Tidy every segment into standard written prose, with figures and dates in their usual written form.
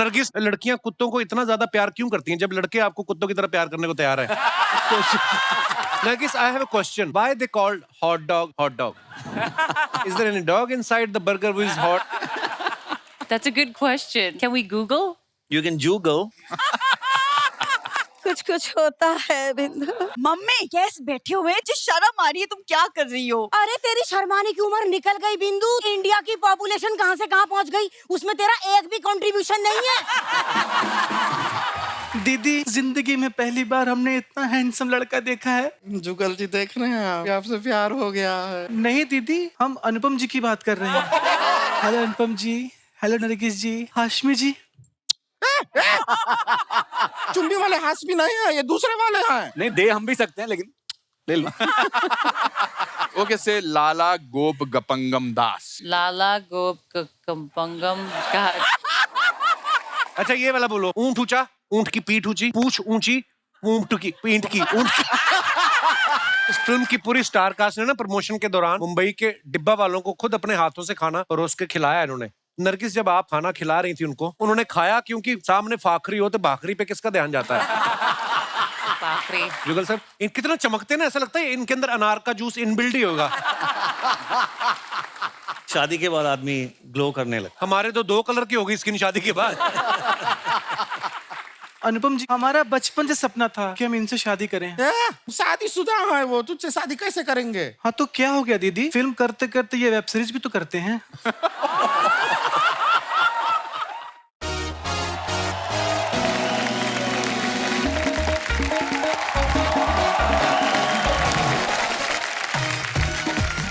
नरगिस, लड़कियां कुत्तों को इतना ज्यादा प्यार क्यों करती हैं जब लड़के आपको कुत्तों की तरह प्यार करने को तैयार है? Nargis, I have a question. Why they called hot dog hot dog? Is there any dog inside the burger who is hot? That's a good question. Can we Google? You can Google. कुछ कुछ होता है बिंदु। Mummy कैसे बैठे हुए, जो शर्म आ रही है, तुम क्या कर रही हो? अरे तेरी शर्माने की उम्र निकल गई बिंदु। इंडिया की पॉपुलेशन कहाँ से कहाँ पहुँच गई, उसमें तेरा एक भी कंट्रीब्यूशन नहीं है। दीदी, जिंदगी में पहली बार हमने इतना हैंडसम लड़का देखा है। जुगल जी देख रहे हैं आप, आपसे प्यार हो गया है। नहीं दीदी, हम अनुपम जी की बात कर रहे हैं। हेलो अनुपम जी, हेलो नरगिस जी, हाशमी जी। चुम्बी वाले हाशमी नहीं है, ये दूसरे वाले हैं। नहीं दे हम भी सकते हैं, लेकिन ले लो। ओके से लाला गोप गपंगम दास। Lala Gop Kampangam. अच्छा ये वाला बोलो। ऊंट ऊंचा, ऊंट की पीठ ऊंची, पूछ ऊंची, ऊंट की पीठ की ऊंट की। इस फिल्म की पूरी स्टार कास्ट ने ना प्रमोशन के दौरान मुंबई के डिब्बा वालों को खुद अपने हाथों से खाना परोस के खिलाया इन्होंने। नरगिस, जब आप खाना खिला रही थी उनको, उन्होंने खाया क्योंकि सामने फाखरी हो तो भाखरी पे किसका ध्यान जाता है? Bakri. जुगल सर, इन कितना चमकते हैं ना, ऐसा लगता है इनके अंदर अनार का जूस इनबिल्ड ही होगा। शादी के बाद आदमी ग्लो करने लगता। हमारे तो 2 कलर की होगी स्किन शादी के बाद। अनुपम जी, हमारा बचपन से सपना था कि हम इनसे शादी करें। शादीशुदा है वो, तुझसे शादी कैसे करेंगे? हाँ तो क्या हो गया दीदी, फिल्म करते करते ये वेब सीरीज भी तो करते हैं।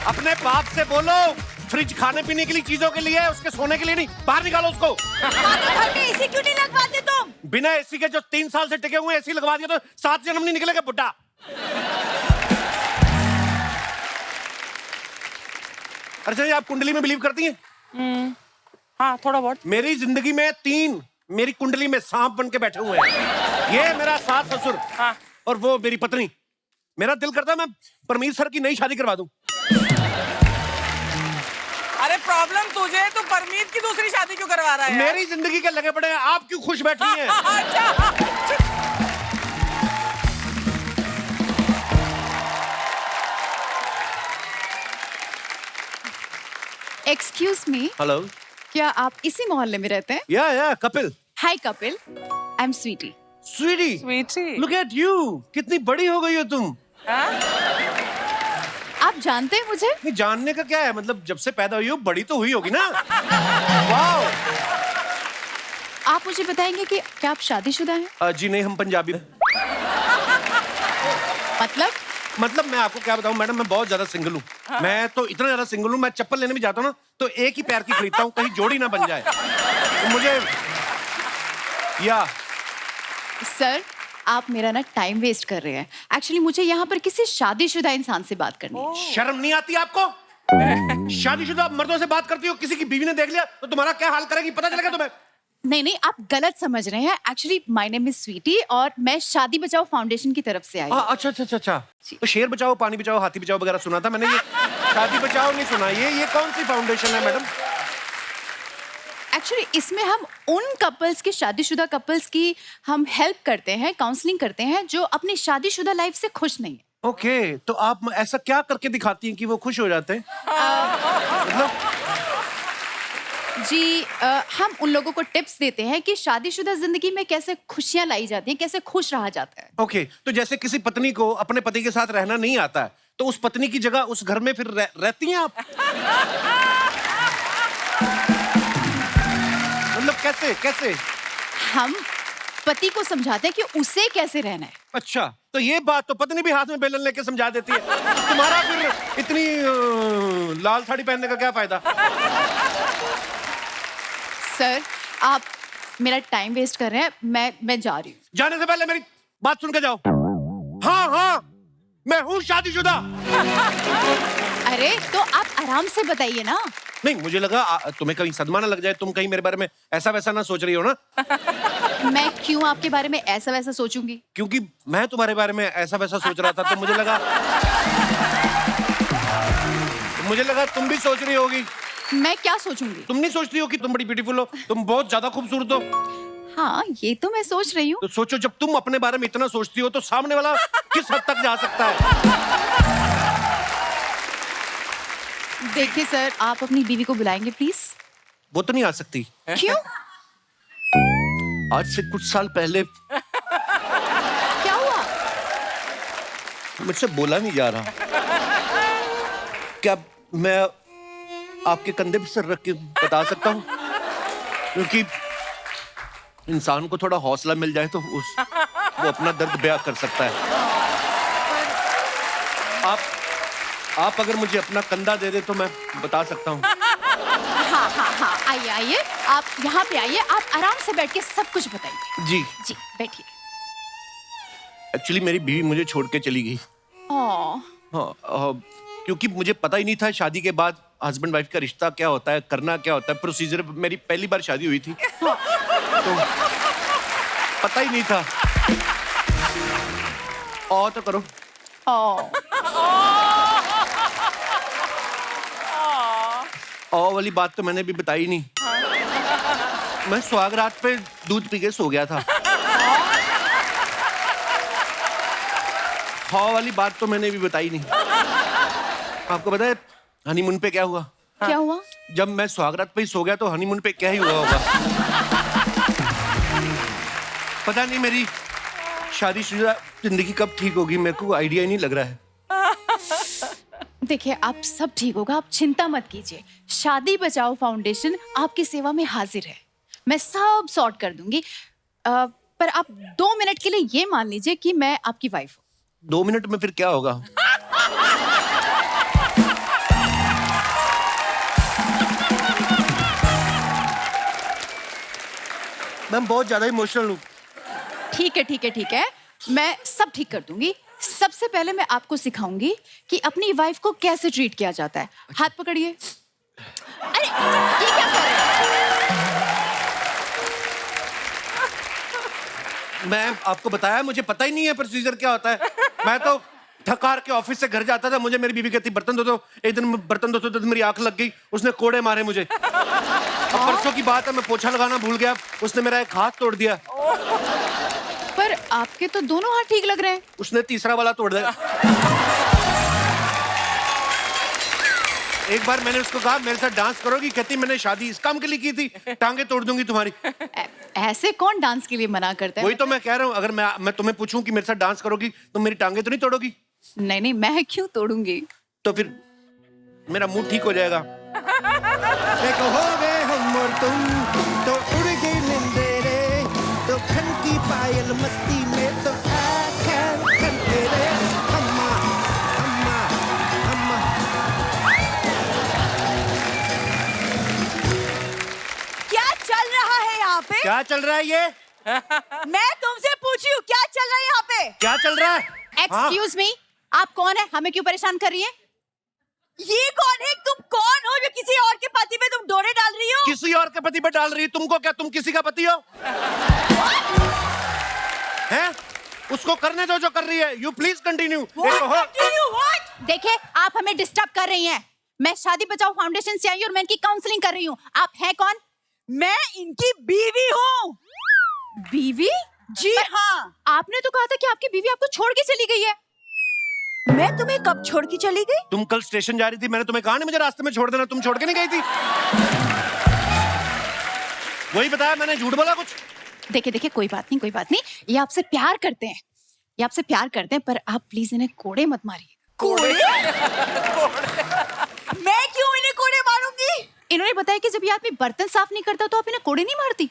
अपने बाप से बोलो, फ्रिज खाने पीने के लिए चीजों के लिए है, उसके सोने के लिए नहीं। बाहर निकालो उसको। घर में एसी क्यों नहीं लगवाते तुम? बिना एसी के जो 3 साल से टिके हुए, एसी लगवा दिया तो 7 जन्म नहीं निकलेगा बुड्ढा। अच्छा, ये आप कुंडली में बिलीव करती हैं? हाँ, थोड़ा बहुत। मेरी जिंदगी में 3 मेरी कुंडली में सांप बन के बैठे हुए हैं। ये मेरा सास ससुर, हाँ। और वो मेरी पत्नी। मेरा दिल करता है मैं परमीत सर की नई शादी करवा दूं। अरे प्रॉब्लम तुझे है, तू परमीत की दूसरी शादी क्यों करवा रहा है? मेरी जिंदगी के लगे पड़े हैं, आप क्यों खुश बैठी हैं? एक्सक्यूज मी, हेलो, क्या आप इसी मोहल्ले में रहते हैं? या Kapil. Hi Kapil, I am Sweety. Sweety, Sweety, look at you, कितनी बड़ी हो गई हो तुम। आप जानते हैं मुझे? नहीं, जानने का क्या है, मतलब जब से पैदा हुई हो बड़ी तो हुई होगी ना। वाओ। आप मुझे बताएंगे कि क्या आप शादीशुदा हैं? जी नहीं, हम पंजाबी। मतलब मैं आपको क्या बताऊं मैडम, मैं बहुत ज्यादा सिंगल हूँ। मैं तो इतना ज्यादा सिंगल हूँ, मैं चप्पल लेने भी जाता हूँ ना तो एक ही पैर की खरीदता हूँ, कहीं जोड़ी ना बन जाए। तो मुझे या सर, आप मेरा ना टाइम वेस्ट कर रहे हैं। एक्चुअली मुझे यहाँ पर किसी शादीशुदा इंसान से बात करनी है। शर्म नहीं आती आपको? शादीशुदा मर्दों से बात करती हो, किसी की बीवी ने देख लिया तो तुम्हारा क्या हाल करेगी, पता चलेगा तुम्हें? नहीं, आप गलत समझ रहे हैं। Actually my name is Sweety और मैं शादी बचाओ फाउंडेशन की तरफ से आई हूँ। अच्छा। तो शेर बचाओ, पानी बचाओ, हाथी बचाओ वगैरह सुना था मैंने, ये शादी बचाओ नहीं सुना। ये कौन सी फाउंडेशन है मैडम? एक्चुअली इसमें हम उन कपल्स की, शादीशुदा कपल्स की हम हेल्प करते हैं, काउंसलिंग करते हैं जो अपनी शादीशुदा लाइफ से खुश नहीं है। ओके, तो आप ऐसा क्या करके दिखाती हैं कि वो खुश हो जाते हैं? मतलब जी, हम उन लोगों को टिप्स देते हैं कि शादीशुदा जिंदगी में कैसे खुशियां लाई जाती हैं, कैसे खुश रहा जाता है। ओके, तो जैसे किसी पत्नी को अपने पति के साथ रहना नहीं आता है तो उस पत्नी की जगह उस घर में फिर रहती हैं आप? मतलब कैसे? हम पति को समझाते हैं कि उसे कैसे रहना है। अच्छा, तो ये बात तो पत्नी भी हाथ में बेलन लेके समझा देती है। तुम्हारा फिर इतनी लाल साड़ी पहनने का क्या फायदा? सर, आप मेरा टाइम वेस्ट कर रहे हैं। मैं जा रही हूँ। जाने से पहले मेरी बात सुन के जाओ। हाँ, मैं हूँ शादीशुदा। अरे तो आप आराम से बताइए ना। नहीं, मुझे लगा तुम्हें कहीं सदमा ना लग जाए, तुम कहीं मेरे बारे में ऐसा वैसा ना सोच रही हो ना। मैं क्यों आपके बारे में ऐसा वैसा सोचूंगी? क्योंकि मैं तुम्हारे बारे में ऐसा वैसा सोच रहा था, तो मुझे लगा तुम भी सोच रही होगी। मैं क्या सोचूंगी? तुम नहीं सोचती हो कि तुम बड़ी ब्यूटीफुल हो, तुम बहुत ज्यादा खूबसूरत हो। हाँ, ये तो मैं सोच रही हूँ। तो सोचो, जब तुम अपने बारे में इतना सोचती हो तो सामने वाला किस हद तक जा सकता है। देखिए सर, आप अपनी बीवी को बुलाएंगे प्लीज। वो तो नहीं आ सकती। क्यों? आज से कुछ साल पहले क्या हुआ? मुझसे बोला नहीं जा रहा। क्या मैं आपके कंधे पे सर रख के बता सकता हूँ? क्योंकि इंसान को थोड़ा हौसला मिल जाए तो वो अपना दर्द बयां कर सकता है। आप अगर मुझे अपना कंधा दे दे तो मैं बता सकता हूँ। हाँ हाँ हाँ, आइए आइए, आप यहाँ पे आइए, आप आराम से बैठ के सब कुछ बताइए। जी जी बैठिए। एक्चुअली मेरी बीवी मुझे छोड़ के चली गई। ओह, हाँ, क्योंकि मुझे पता ही नहीं था शादी के बाद हस्बैंड वाइफ का रिश्ता क्या होता है, करना क्या होता है, प्रोसीजर। मेरी पहली बार शादी हुई थी तो पता ही नहीं था। और तो करो। और वाली बात तो मैंने भी बताई नहीं। मैं सुहाग रात पे दूध पी के सो गया था। हाँ वाली बात तो मैंने भी बताई नहीं। आपको पता है हनीमून पे क्या हुआ? क्या हुआ? जब मैं सुहागरात पे ही सो गया तो हनीमून पे क्या ही हुआ होगा। पता नहीं मेरी शादीशुदा जिंदगी कब ठीक होगी, मेरे को आइडिया ही नहीं लग रहा है। देखिए, आप सब ठीक होगा, आप चिंता मत कीजिए। शादी बचाओ फाउंडेशन आपकी सेवा में हाजिर है। मैं सब सॉर्ट कर दूंगी। पर आप 2 मिनट के लिए ये मान लीजिए कि मैं आपकी वाइफ हूँ। 2 मिनट में फिर क्या होगा? मैं बहुत ज्यादा इमोशनल हूँ। ठीक है ठीक है ठीक है, मैं सब ठीक कर दूंगी। सबसे पहले मैं आपको सिखाऊंगी कि अपनी वाइफ को कैसे ट्रीट किया जाता है। हाथ पकड़िए। अरे ये क्या कर रहे हैं? मैं आपको बताया, मुझे पता ही नहीं है प्रोसीजर क्या होता है। मैं तो थकार के ऑफिस से घर जाता था, मुझे मेरी बीवी कहती बर्तन धो दो। एक दिन बर्तन धोते तो मेरी आंख लग गई, उसने कोड़े मारे मुझे। अब परसों की बात है, मैं पोछा लगाना भूल गया, उसने मेरा एक हाथ तोड़ दिया। पर आपके तो दोनों हाथ ठीक लग रहे हैं। उसने तीसरा वाला तोड़ दिया। एक बार मैंने उसको कहा मेरे साथ डांस करोगी, कहती मैंने शादी इस काम के लिए की थी, टांगे तोड़ दूंगी तुम्हारी। ऐसे कौन डांस के लिए मना करता है? वही तो मैं कह रहा हूँ, अगर मैं तुम्हें पूछूं कि मेरे साथ डांस करोगी तो मेरी टांगे तो नहीं तोड़ोगी? नहीं नहीं, मैं क्यों तोड़ूंगी? तो फिर मेरा मूड ठीक हो जाएगा। देखो हो गए हम और तुम तो उड़ गई निंदे रे, तो खन की पायल मस्ती में तो आखन खन तेरे अम्मा अम्मा अम्मा। क्या चल रहा है यहाँ पे? क्या चल रहा है ये? मैं तुमसे पूछी हूँ क्या चल रहा है यहाँ पे? क्या चल रहा है? एक्सक्यूज मी, आप कौन है? हमें क्यों परेशान कर रही है? ये कौन है? तुम कौन हो जो किसी और के पति पे तुम डोरे डाल रही हो? किसी और के पति पे डाल रही है? तुमको क्या, तुम किसी का पति हो? हैं? उसको करने दो जो कर रही है। You please continue. देखिए, आप हमें डिस्टर्ब कर रही हैं। मैं शादी बचाओ फाउंडेशन से आई हूँ और मैं इनकी काउंसलिंग कर रही हूँ। आप हैं कौन? मैं इनकी बीवी हूँ। बीवी? जी हाँ। आपने तो कहा था कि आपकी बीवी आपको छोड़ के चली गई है। मैं तुम्हें कब छोड़ के चली गई? तुम कल स्टेशन जा रही थी, मैंने तुम्हें कहा नहीं मुझे रास्ते में छोड़ देना, तुम छोड़ के नहीं गई थी? वही बताया मैंने, झूठ बोला कुछ? देखिए देखिए, कोई बात नहीं कोई बात नहीं, ये आपसे प्यार करते हैं, ये आपसे प्यार करते हैं, पर आप प्लीज इन्हें कोड़े मत मारिए। कोड़े? मैं क्यों इन्हें कोड़े मारूंगी? इन्होंने बताया कि जब ये आदमी बर्तन साफ नहीं करता तो आप इन्हें कोड़े नहीं मारती।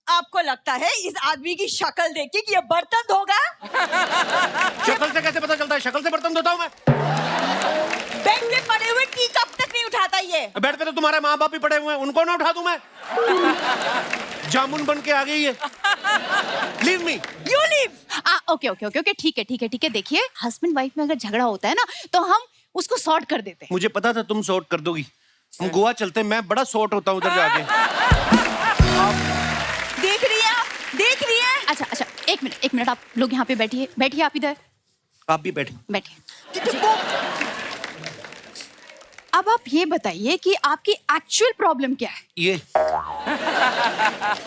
आपको लगता है इस आदमी की शक्ल देख के कि ये बर्तन धोगा? शक्ल से कैसे पता चलता है? शक्ल से बर्तन धोता हूँ मैं। बेड पे पड़े हुए टी कप तक नहीं उठाता ये। बेड पे तो तुम्हारे माँ बाप भी पड़े हुए हैं, उनको ना उठा दूं मैं? जामुन बन के आ गई है। Leave me. You leave. Okay okay okay okay, ठीक है ठीक है ठीक है। देखिए, हस्बैंड वाइफ में अगर झगड़ा होता है ना तो हम उसको सॉर्ट कर देते हैं। मुझे पता था तुम सॉर्ट कर दोगी। हम गोवा चलते, मैं बड़ा सॉर्ट होता हूँ उधर जाके। देख रही है आप? देख रही है? अच्छा अच्छा, एक मिनट, आप लोग यहाँ पे बैठिए, बैठिए आप इधर आप भी बैठे। बैठिए। अब आप ये बताइए कि आपकी एक्चुअल प्रॉब्लम क्या है? ये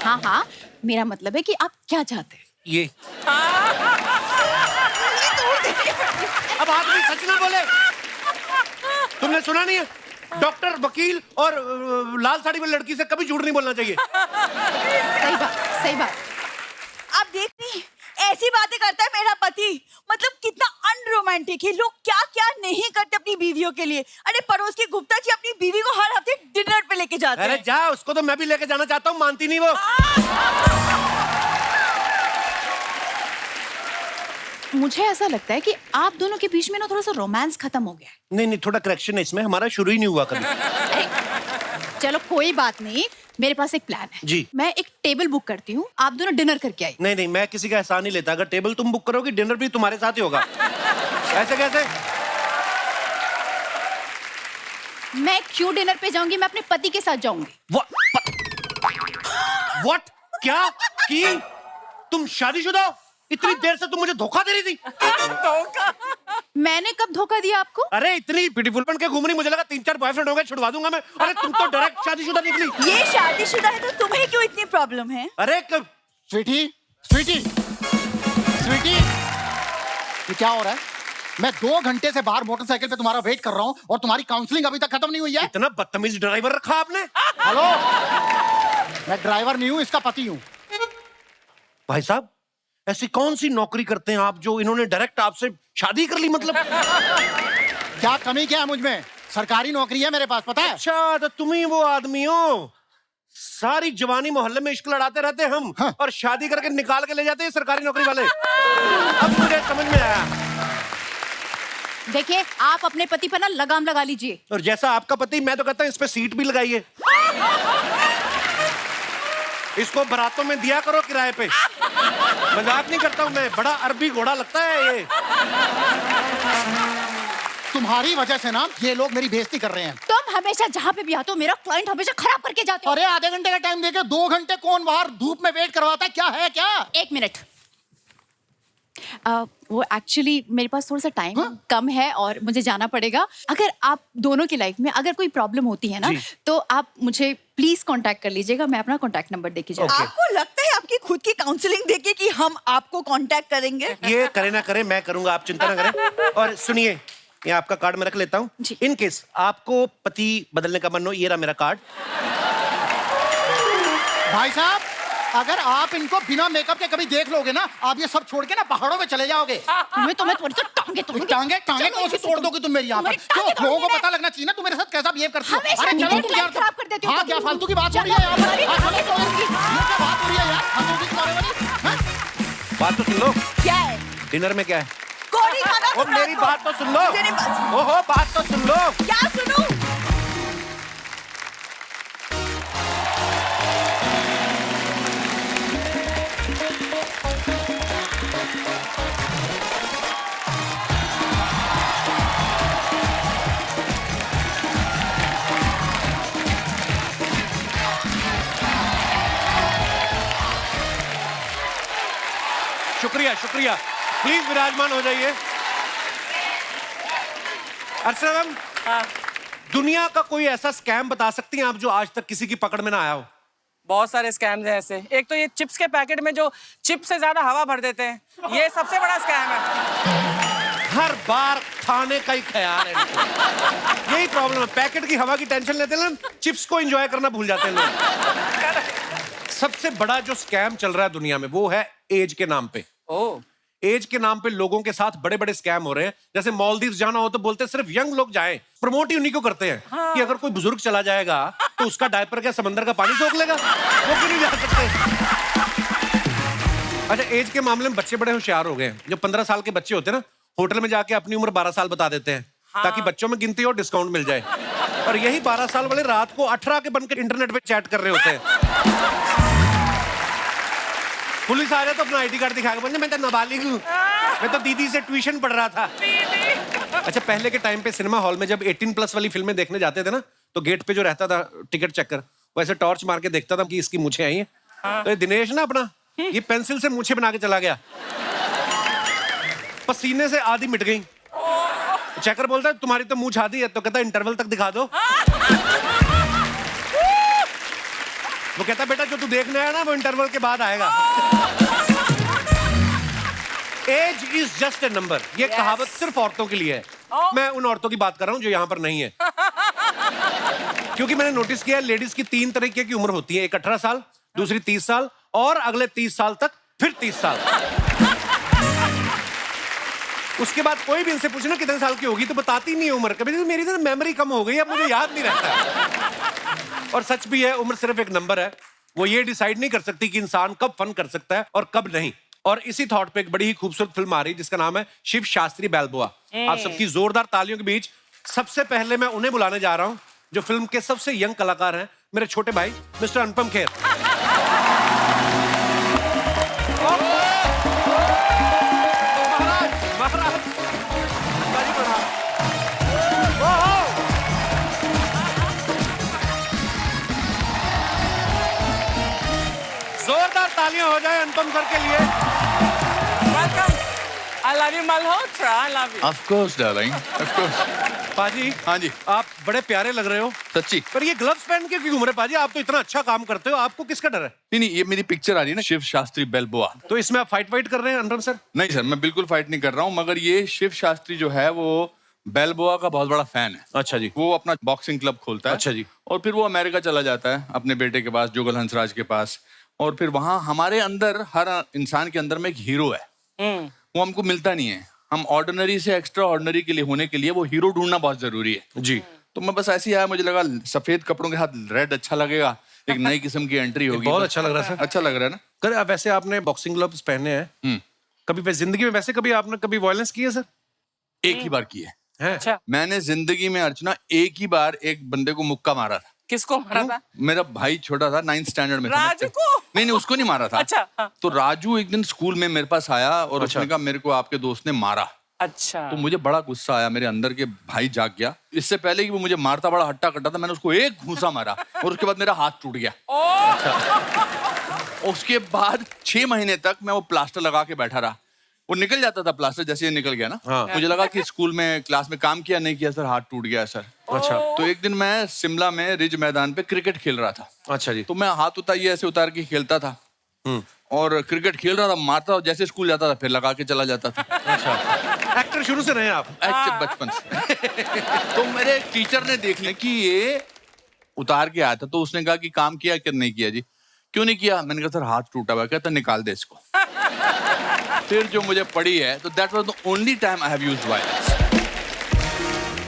हाँ हाँ, मेरा मतलब है कि आप क्या चाहते हैं? ये अब आदमी सच ना बोले। तुमने सुना नहीं है, डॉक्टर, वकील और लाल साड़ी में लड़की से कभी झूठ नहीं बोलना चाहिए। सही बात, सही बात। आप देख रही ऐसी बातें करता है मेरा पति, मतलब कितना अनरोमांटिक है। लोग क्या क्या नहीं करते अपनी बीवियों के लिए। अरे पड़ोस की गुप्ता जी अपनी बीवी को हर हफ्ते डिनर पे लेके जाते अरे हैं। जा, उसको तो मैं भी लेके जाना चाहता हूँ, मानती नहीं वो। मुझे ऐसा लगता है कि आप दोनों के बीच में ना थोड़ा सा रोमांस खत्म हो गया है। नहीं नहीं, थोड़ा करेक्शन है इसमें, हमारा शुरू ही नहीं हुआ कभी। अरे, चलो कोई बात नहीं, मेरे पास एक प्लान है। जी। मैं एक टेबल बुक करती हूँ, आप दोनों डिनर करके आई। नहीं नहीं, मैं किसी का एहसान नहीं लेता। अगर टेबल तुम बुक करोगी, डिनर भी तुम्हारे साथ ही होगा। ऐसे कैसे? मैं क्यों डिनर पे जाऊंगी? मैं अपने पति के साथ जाऊंगी। What? क्या की? तुम शादीशुदा हो? इतनी देर से तुम मुझे धोखा दे रही थी। मैंने कब धोखा दिया आपको? अरे इतनी ब्यूटीफुल बन के घूम रही, मुझे लगा 3-4 बॉयफ्रेंड हो गए, छुड़वा दूंगा मैं। अरे तुम तो डायरेक्ट शादीशुदा निकली। ये शादीशुदा है तो तुम्हें क्यों इतनी प्रॉब्लम है? अरे स्वीटी, स्वीटी, स्वीटी, ये क्या हो रहा है? मैं 2 घंटे से बाहर मोटरसाइकिल पे तुम्हारा वेट कर रहा हूँ और तुम्हारी काउंसलिंग अभी तक खत्म नहीं हुई है। इतना बदतमीज ड्राइवर रखा आपने। हेलो, मैं ड्राइवर नहीं हूँ, इसका पति हूँ। भाई साहब, ऐसी कौन सी नौकरी करते हैं आप जो इन्होंने डायरेक्ट आपसे शादी कर ली? मतलब क्या कमी क्या है मुझ में? सरकारी नौकरी है मेरे पास, पता है? अच्छा, तो तुम ही वो आदमी हो। सारी जवानी मोहल्ले में इश्क लड़ाते रहते हम, हाँ। और शादी करके निकाल के ले जाते हैं सरकारी नौकरी वाले। अब मुझे समझ में आया। देखिए, आप अपने पति पर ना लगाम लगा लीजिए। और जैसा आपका पति, मैं तो कहता हूँ इस पे सीट भी लगाइए। इसको बारातों में दिया करो किराए पे। मजाक नहीं करता हूँ मैं, बड़ा अरबी घोड़ा लगता है ये। तुम्हारी वजह से ना ये लोग मेरी बेइज्जती कर रहे हैं। तुम हमेशा जहाँ पे भी आते हो, मेरा क्लाइंट हमेशा खराब करके जाते हो। अरे आधे घंटे का टाइम देके 2 घंटे कौन बाहर धूप में वेट करवाता है? क्या है क्या? एक मिनट। वो एक्चुअली मेरे पास थोड़ा सा टाइम कम है और मुझे जाना पड़ेगा। अगर आप दोनों की लाइफ में अगर कोई प्रॉब्लम होती है ना, तो आप मुझे प्लीज कांटेक्ट कर लीजिएगा। मैं अपना कांटेक्ट नंबर देके जाऊंगी। आपको लगता है आपकी खुद की काउंसलिंग देके कि हम आपको कांटेक्ट करेंगे? ये करे ना करे, मैं करूंगा, आप चिंता ना करें। और सुनिए, ये आपका कार्ड मैं रख लेता हूँ। इन केस आपको पति बदलने का मन हो, ये रहा मेरा कार्ड। भाई साहब, अगर आप इनको बिना मेकअप के कभी देख लोगे ना, आप ये सब छोड़ के ना पहाड़ों में चले जाओगे। तुम्हें थोड़ी सी टांगे तोड़ूंगी। टांगे कौन सी तोड़ दोगे तुम मेरी यहाँ पर? क्यों? लोगों को पता लगना चाहिए ना तुम मेरे साथ कैसा बिहेव करती हो। हमेशा अरे चलो मेरी तुम लाइफ यार, खराब कर देती हो। हाँ क्या फालतू की बात हो रही है यहाँ पर? हाँ, चलो, ये क्या बात हो रही है यार? फालतू की तुम्हारे वाली, हाँ? बात तो सुन लो। क्या है? डिनर में क्या है? कोरी खाना। ओ, मेरी बात तो सुन लो। ओहो, बात तो सुन लो। क्या सुनूं? शुक्रिया शुक्रिया, प्लीज विराजमान हो जाइए। अर्चना मैम, दुनिया का कोई ऐसा स्कैम बता सकती हैं आप जो आज तक किसी की पकड़ में ना आया हो? बहुत सारे स्कैम्स हैं ऐसे। एक तो ये चिप्स के पैकेट में जो चिप्स से ज्यादा हवा भर देते हैं, ये सबसे बड़ा स्कैम है। हर बार खाने का ही ख्याल है इनको। यही प्रॉब्लम है, पैकेट की हवा की टेंशन लेते हैं ना, चिप्स को एंजॉय करना भूल जाते हैं लोग। सबसे बड़ा जो स्कैम चल रहा है दुनिया में, वो है एज के नाम पे। ओह, एज के नाम पे लोगों के साथ बड़े बड़े स्कैम हो रहे हैं। जैसे मालदीव जाना हो तो बोलते हैं सिर्फ यंग लोग जाएं, प्रमोट ही उन्हीं को करते हैं। कि अगर कोई बुजुर्ग चला जाएगा तो उसका डायपर क्या समंदर का पानी सोख लेगा? वो क्यों नहीं जा सकते? अच्छा, एज के मामले में बच्चे बड़े होशियार हो गए हैं। जो 15 साल के बच्चे होते हैं ना, होटल में जाके अपनी उम्र 12 साल बता देते हैं, ताकि बच्चों में गिनती और डिस्काउंट मिल जाए। और यही 12 साल वाले रात को 18 के बनकर इंटरनेट पे चैट कर रहे होते हैं। पुलिस आ जाए तो अपना आईडी कार्ड दिखा के बोलते मैं तो नाबालिग हूँ, मैं तो दीदी से ट्यूशन पढ़ रहा था। अच्छा, पहले के टाइम पे सिनेमा हॉल में जब 18+ वाली फिल्में देखने जाते थे ना, तो गेट पे जो रहता था टिकट चेकर, वैसे टॉर्च मार के देखता था कि इसकी मूछें आई हैं। तो ये दिनेश ना अपना, ये पेंसिल से मूछें बना के चला गया, पसीने से आधी मिट गई। चेकर बोलता है तुम्हारी तो मूछ आधी है, तो कहता इंटरवल तक दिखा दो। वो कहता बेटा जो तू देखने आया ना वो इंटरवल के बाद आएगा। Age is just a number, ये कहावत सिर्फ औरतों के लिए है। मैं उन औरतों की बात कर रहा हूं जो यहां पर नहीं है। क्योंकि मैंने नोटिस किया लेडीज की 3 तरीके की उम्र होती है, एक 18 साल, दूसरी 30 साल और अगले 30 साल तक फिर 30 साल। उसके बाद कोई भी इनसे पूछना कितने साल की होगी तो बताती नहीं है उम्र। कभी मेरी तो मेमोरी कम हो गई, अब मुझे याद नहीं रहता। और सच भी है, उम्र सिर्फ एक नंबर है। वो ये डिसाइड नहीं कर सकती कि इंसान कब फन कर सकता है और कब नहीं। और इसी थॉट पे एक बड़ी ही खूबसूरत फिल्म आ रही है जिसका नाम है शिव शास्त्री बैल्बोआ। आप सबकी जोरदार तालियों के बीच सबसे पहले मैं उन्हें बुलाने जा रहा हूं जो फिल्म के सबसे यंग कलाकार हैं, मेरे छोटे भाई मिस्टर अनुपम खेर। जोरदार तालियां हो जाए अनुपम सर के लिए। Welcome. I love you Malhotra, I love you। Of course, darling. Of course. पाजी, हाँ जी, आप बड़े प्यारे लग रहे हो। सच्ची। पर ये ग्लव्स पहन के क्यों घूम रहे पाजी? आप तो इतना अच्छा काम करते हो, आपको किसका डर है? नहीं नहीं, ये मेरी पिक्चर आ रही है ना, शिव शास्त्री बेल्बोआ। तो इसमें आप फाइट वाइट कर रहे हैं अनुपम सर? नहीं सर, मैं बिल्कुल फाइट नहीं कर रहा हूँ, मगर ये शिव शास्त्री जो है वो बेल्बोआ का बहुत बड़ा फैन है। अच्छा जी। वो अपना बॉक्सिंग क्लब खोलता है। अच्छा जी। और फिर वो अमेरिका चला जाता है अपने बेटे के पास, जुगल हंसराज के पास। और फिर वहां हमारे अंदर, हर इंसान के अंदर में एक हीरो है, वो हमको मिलता नहीं है। हम ऑर्डिनरी से एक्स्ट्रा ऑर्डिनरी के लिए होने के लिए वो हीरो ढूंढना बहुत जरूरी है जी। तो मैं बस ऐसे ही आया, मुझे लगा सफेद कपड़ों के साथ रेड अच्छा लगेगा, एक नई किस्म की एंट्री होगी। बहुत अच्छा लग रहा है सर। अच्छा लग रहा है ना? कर वैसे आपने बॉक्सिंग ग्लव्स पहने हैं, कभी जिंदगी में वैसे कभी आपने कभी वायलेंस की है सर? एक ही बार की है। अच्छा। मैंने जिंदगी में अर्चना एक ही बार एक बंदे को मुक्का मारा था। किसको मारा था? मेरा भाई छोटा था, 9th स्टैंडर्ड में था। राजू को? नहीं, उसको नहीं मारा था। अच्छा, हाँ। तो राजू एक दिन स्कूल में मेरे पास आया और उसने कहा मेरे को आपके दोस्त ने मारा। अच्छा। तो मुझे बड़ा गुस्सा आया, मेरे अंदर के भाई जाग गया। इससे पहले कि वो मुझे मारता, बड़ा हट्टा कट्टा था, मैंने उसको एक घूंसा मारा और उसके बाद मेरा हाथ टूट गया। उसके बाद 6 महीने तक मैं वो प्लास्टर लगा के बैठा रहा। वो निकल जाता था प्लास्टर, जैसे ये निकल गया ना, मुझे लगा कि स्कूल में क्लास में काम किया नहीं किया सर, हाथ टूट गया सर। अच्छा। तो एक दिन मैं शिमला में रिज मैदान पे क्रिकेट खेल रहा था। अच्छा जी। तो मैं हाथ उतारिए ऐसे उतार के खेलता था और क्रिकेट खेल रहा था, मारता था, जैसे स्कूल जाता था फिर लगा के चला जाता था। अच्छा, एक्टर शुरू से रहे हैं आप? बचपन से। तो मेरे टीचर ने देख लिया कि ये उतार के आया था, तो उसने कहा कि काम किया कि नहीं किया जी? क्यों नहीं किया? मैंने कहा सर हाथ टूटा हुआ। कहता निकाल दे इसको। फिर जो मुझे पड़ी है, तो that was the only time I have used violence.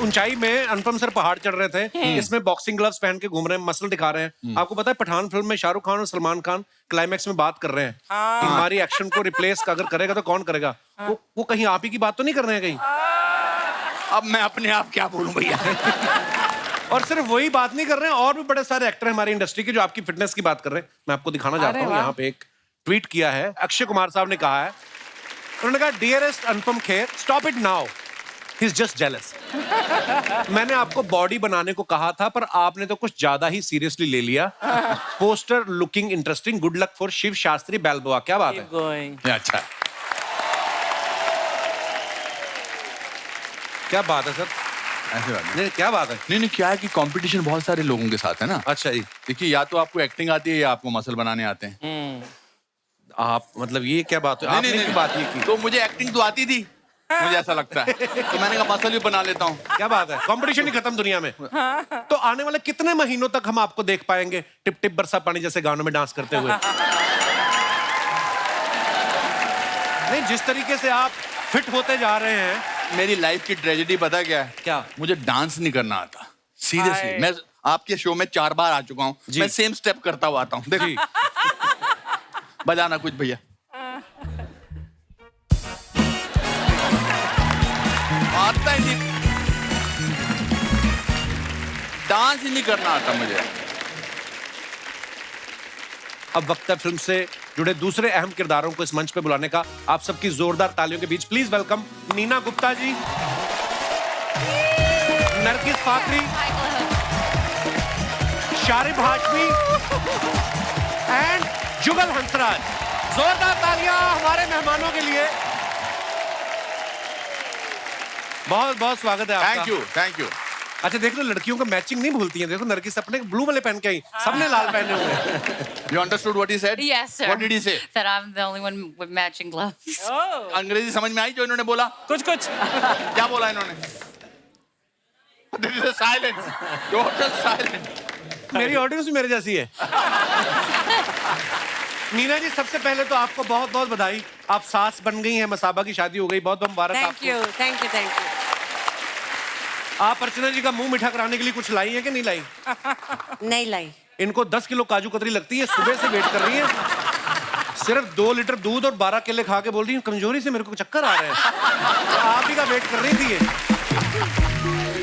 ऊंचाई में अनुपम सर पहाड़ चढ़ रहे थे, इसमें बॉक्सिंग ग्लव्स पहन के घूम रहे हैं, मसल दिखा रहे हैं। आपको पता है पठान फिल्म में शाहरुख खान और सलमान खान क्लाइमैक्स में बात कर रहे हैं कि हमारी एक्शन को रिप्लेस अगर करेगा तो कौन करेगा? वो कहीं आप ही की बात तो नहीं कर रहे हैं कहीं? अब मैं अपने आप क्या बोलूं भैया। और सिर्फ वही बात नहीं कर रहे हैं, और भी बड़े सारे एक्टर हैं हमारी इंडस्ट्री के जो आपकी फिटनेस की बात कर रहे हैं। मैं आपको दिखाना चाहता हूँ, यहाँ पे एक ट्वीट किया है, अक्षय कुमार साहब ने कहा है, उन्होंने कहा dearest Anupam Kher, stop it now, he is just jealous. मैंने आपको बॉडी बनाने को कहा था पर आपने तो कुछ ज्यादा ही सीरियसली ले लिया। Poster looking interesting, good luck for Shiv Shastri Balboa. क्या बात है? अच्छा, क्या बात है सर? ऐसे बात नहीं, क्या बात है? नहीं, क्या है कि कंपटीशन बहुत सारे लोगों के साथ है ना। अच्छा जी। देखिए, या तो आपको एक्टिंग आती है या आपको मसल बनाने आते हैं। आप मतलब ये क्या बात है? आपने की बात ये की तो मुझे एक्टिंग तो आती थी, मुझे ऐसा लगता है, तो मैंने कहा मसल भी बना लेता हूँ। क्या बात है? कंपटीशन ही खत्म दुनिया में। तो आने वाले कितने महीनों तक हम आपको देख पाएंगे टिप टिप बरसा पानी जैसे गानों में डांस करते हुए? नहीं, जिस तरीके से आप फिट होते जा रहे हैं। मेरी लाइफ की ट्रेजेडी पता क्या है? क्या? मुझे डांस नहीं करना आता, सीरियसली। मैं आपके शो में 4 बार आ चुका हूँ, मैं सेम स्टेप करता हुआ आता हूँ। देखिए, बजाना कुछ भैया। आता ही नहीं, डांस ही नहीं करना आता मुझे। अब वक्त है फिल्म से जुड़े दूसरे अहम किरदारों को इस मंच पे बुलाने का। आप सबकी जोरदार तालियों के बीच please welcome Neena Gupta ji, Nargis Fakhri, Sharib Hashmi and Jugal Hansraj. जोरदार तालियां हमारे मेहमानों के लिए। बहुत बहुत स्वागत है आपका। Thank you. अच्छा देख लो, लड़कियों को मैचिंग नहीं भूलती हैं। देखो नरगिस अपने ब्लू वाले पहन के आई, सबने लाल पहने हुए हैं। You understood what he said? Yes, sir. What did he say? That I'm the only one with matching gloves. अंग्रेजी समझ में आई जो इन्होंने बोला? कुछ कुछ क्या बोला इन्होंने? There is a silence. Total silence. मेरी ऑडियंस भी मेरे जैसी है। नीना जी, सबसे पहले तो आपको बहुत बहुत बधाई, आप सास बन गई हैं, मसाबा की शादी हो गई, बहुत बहुत मुबारक आपको। Thank you. आप अर्चना जी का मुंह मीठा कराने के लिए कुछ लाई है कि नहीं लाई? नहीं लाई। इनको 10 किलो काजू कतरी लगती है, सुबह से वेट कर रही है। सिर्फ 2 लीटर दूध और 12 केले खा के बोल रही हूँ कमजोरी से मेरे को चक्कर आ रहे हैं। तो आप ही का वेट कर रही थी ये।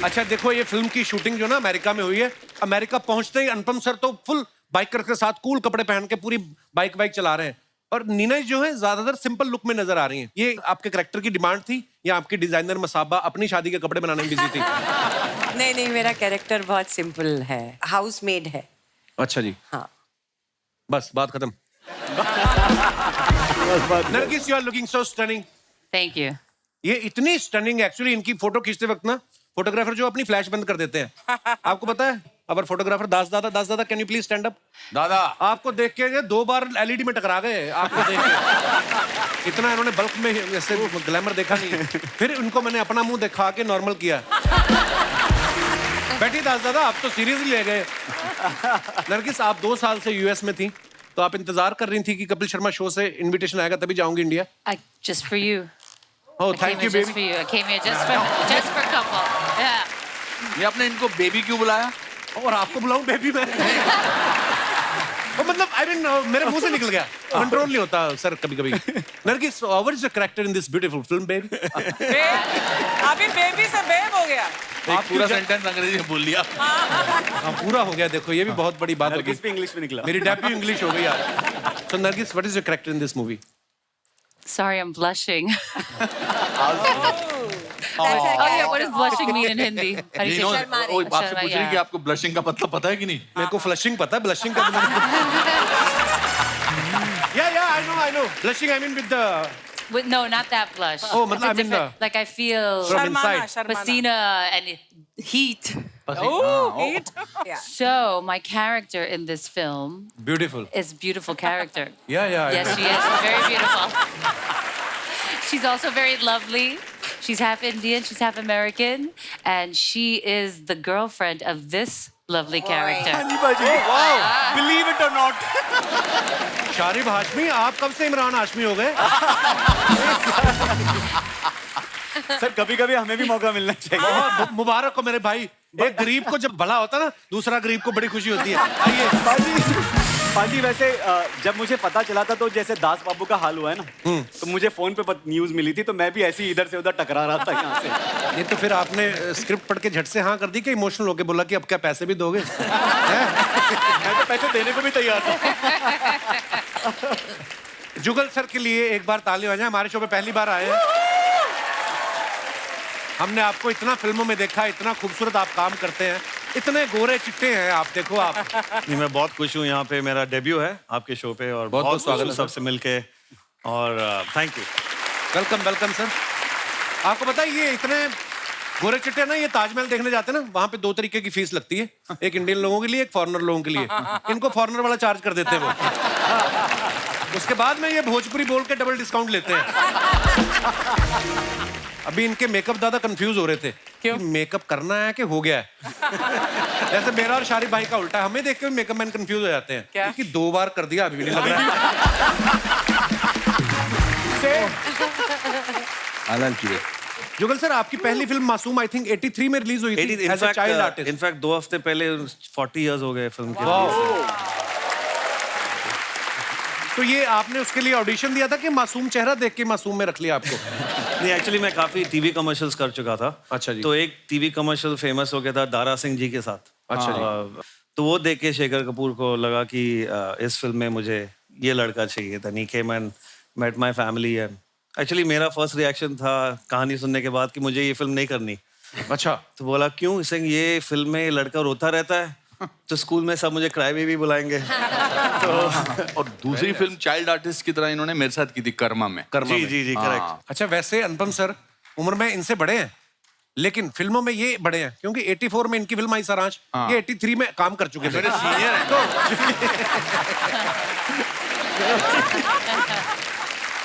अच्छा देखो, ये फिल्म की शूटिंग जो ना अमेरिका में हुई है। अमेरिका पहुंचते ही अनुपम सर तो फुल बाइकर के साथ कूल कपड़े पहन के पूरी बाइक चला रहे हैं, और नीना जो है ज्यादातर सिंपल लुक में नजर आ रही हैं। ये आपके कैरेक्टर की डिमांड थी या आपकी डिजाइनर मसाबा अपनी शादी के कपड़े बनाने में बिजी थी? नहीं, मेरा कैरेक्टर बहुत सिंपल है, हाउस मेड है। अच्छा जी, हाँ। बस बात खत्म। Nargis, you are looking so stunning. Thank you. ये इतनी स्टनिंग, एक्चुअली इनकी फोटो खींचते वक्त ना फोटोग्राफर जो अपनी फ्लैश बंद कर देते हैं। आपको पता है? अवर फोटोग्राफर दास दादा can you please stand up? दादा आपको देख के ये 2 बार एलईडी में टकरा गए आपको देख के। इतना इन्होंने बल्क में ऐसे ग्लैमर देखा नहीं। फिर उनको मैंने अपना मुंह दिखा के नॉर्मल किया। बैठी दास दादा, आप तो सीरियसली ले गए। नरगिस, आप 2 साल से यूएस में थी, तो आप इंतजार कर रही थी कि कपिल शर्मा शो से इनविटेशन आएगा तभी जाऊंगी India. Just for you. Oh, I thank came you, here just baby. for you. I came here just for couple. Yeah. ये आपने इनको बेबी क्यों बुलाया? और आपको बुलाऊं बेबी मैं? वो मतलब आई मीन मेरे मुंह से निकल गया, कंट्रोल नहीं होता सर कभी-कभी। Nargis, what is the character in this beautiful film baby? अभी बेबी से बेब हो गया। एक पूरा सेंटेंस अंग्रेजी में बोल लिया। हाँ, पूरा हो गया। देखो ये भी बहुत बड़ी बात हो गई। इंग्लिश में निकला। मेरी डेब्यू इंग्लिश हो गई यार। So Nargis, what is your character in this movie? Sorry, I'm blushing. Oh yeah, what does blushing mean in Hindi? How do you say वो आपसे पूछ रही कि आपको ब्लशिंग का मतलब पता है कि नहीं? मेरे को फ्लशिंग पता है, ब्लशिंग का Yeah, I know. Blushing, I mean with the No, not that blush. Oh, It's a I mean different- like I feel from inside. pasina and heat. Oh, heat. So my character in this film Beautiful. is beautiful character. Yeah. Yes, she is. She's very beautiful. She's also very lovely. She's half Indian, she's half American, and she is the girlfriend of this lovely character. Believe it or not. Sharib Hashmi, आप कब से इमरान हाशमी हो गए? Sir कभी-कभी हमें भी मौका मिलना चाहिए। बहुत मुबारक हो मेरे भाई। एक गरीब को जब भला होता ना, दूसरा गरीब को बड़ी खुशी होती है। आइए। पाजी वैसे जब मुझे पता चला था तो जैसे दास बाबू का हाल हुआ है ना, तो मुझे फोन पे न्यूज मिली थी, तो मैं भी ऐसे ही इधर से उधर टकरा रहा था यहाँ से। नहीं तो फिर आपने स्क्रिप्ट पढ़ के झट से हाँ कर दी कि इमोशनल होके बोला कि अब क्या पैसे भी दोगे? मैं तो पैसे देने को भी तैयार था। जुगल सर के लिए एक बार ताली बजाएं, हमारे शो पे पहली बार आए हैं। हमने आपको इतना फिल्मों में देखा, इतना खूबसूरत आप काम करते हैं, इतने गोरे चिट्टे हैं आप। देखो आप। नहीं, मैं बहुत खुश हूँ, यहाँ पे मेरा डेब्यू है आपके शो पे, और बहुत स्वागत है सबसे मिलके, और थैंक यू। Welcome sir. आपको पता है ये इतने गोरे चिट्टे ना, ये ताजमहल देखने जाते हैं ना, वहाँ पे 2 तरीके की फीस लगती है, एक इंडियन लोगों के लिए, एक फॉरेनर लोगों के लिए। इनको फॉरेनर वाला चार्ज कर देते हैं वो। उसके बाद में ये भोजपुरी बोल के डबल डिस्काउंट लेते हैं। अभी इनके मेकअप दादा कंफ्यूज हो रहे थे कि मेकअप करना है कि हो गया है। जैसे मेरा और शारिब भाई का उल्टा, हमें देख के मेकअप मैन कंफ्यूज हो जाते हैं क्योंकि 2 बार कर दिया, अभी भी नहीं लग रहा है। जुगल सर, आपकी पहली फिल्म मासूम आई थिंक 83 में रिलीज हुई थी as a child artist. In fact 2 हफ्ते पहले 40 इयर्स हो गए फिल्म के। तो ये आपने उसके लिए ऑडिशन दिया था कि मासूम चेहरा देख के मासूम में रख लिया आपको? नहीं, एक्चुअली मैं काफी टीवी कमर्शियल्स कर चुका था। अच्छा जी। तो एक टीवी कमर्शियल फेमस हो गया था दारा सिंह जी के साथ। अच्छा जी। तो वो देख के शेखर कपूर को लगा कि इस फिल्म में मुझे ये लड़का चाहिए था। नीके man met my family and actually मेरा फर्स्ट रिएक्शन था कहानी सुनने के बाद कि मुझे ये फिल्म नहीं करनी। अच्छा। तो बोला क्यों? सिंह, ये फिल्म में लड़का रोता रहता है, तो स्कूल में सब मुझे क्राई बेबी बुलाएंगे। तो और दूसरी फिल्म चाइल्ड आर्टिस्ट की तरह इन्होंने मेरे साथ की थी कर्मा में। जी करेक्ट। अच्छा, वैसे अनुपम सर उम्र में इनसे बड़े हैं, लेकिन फिल्मों में ये बड़े हैं क्योंकि 84 में इनकी फिल्म आई सारांश, हाँ। ये 83 में काम कर चुके थे। मेरे सीनियर हैं।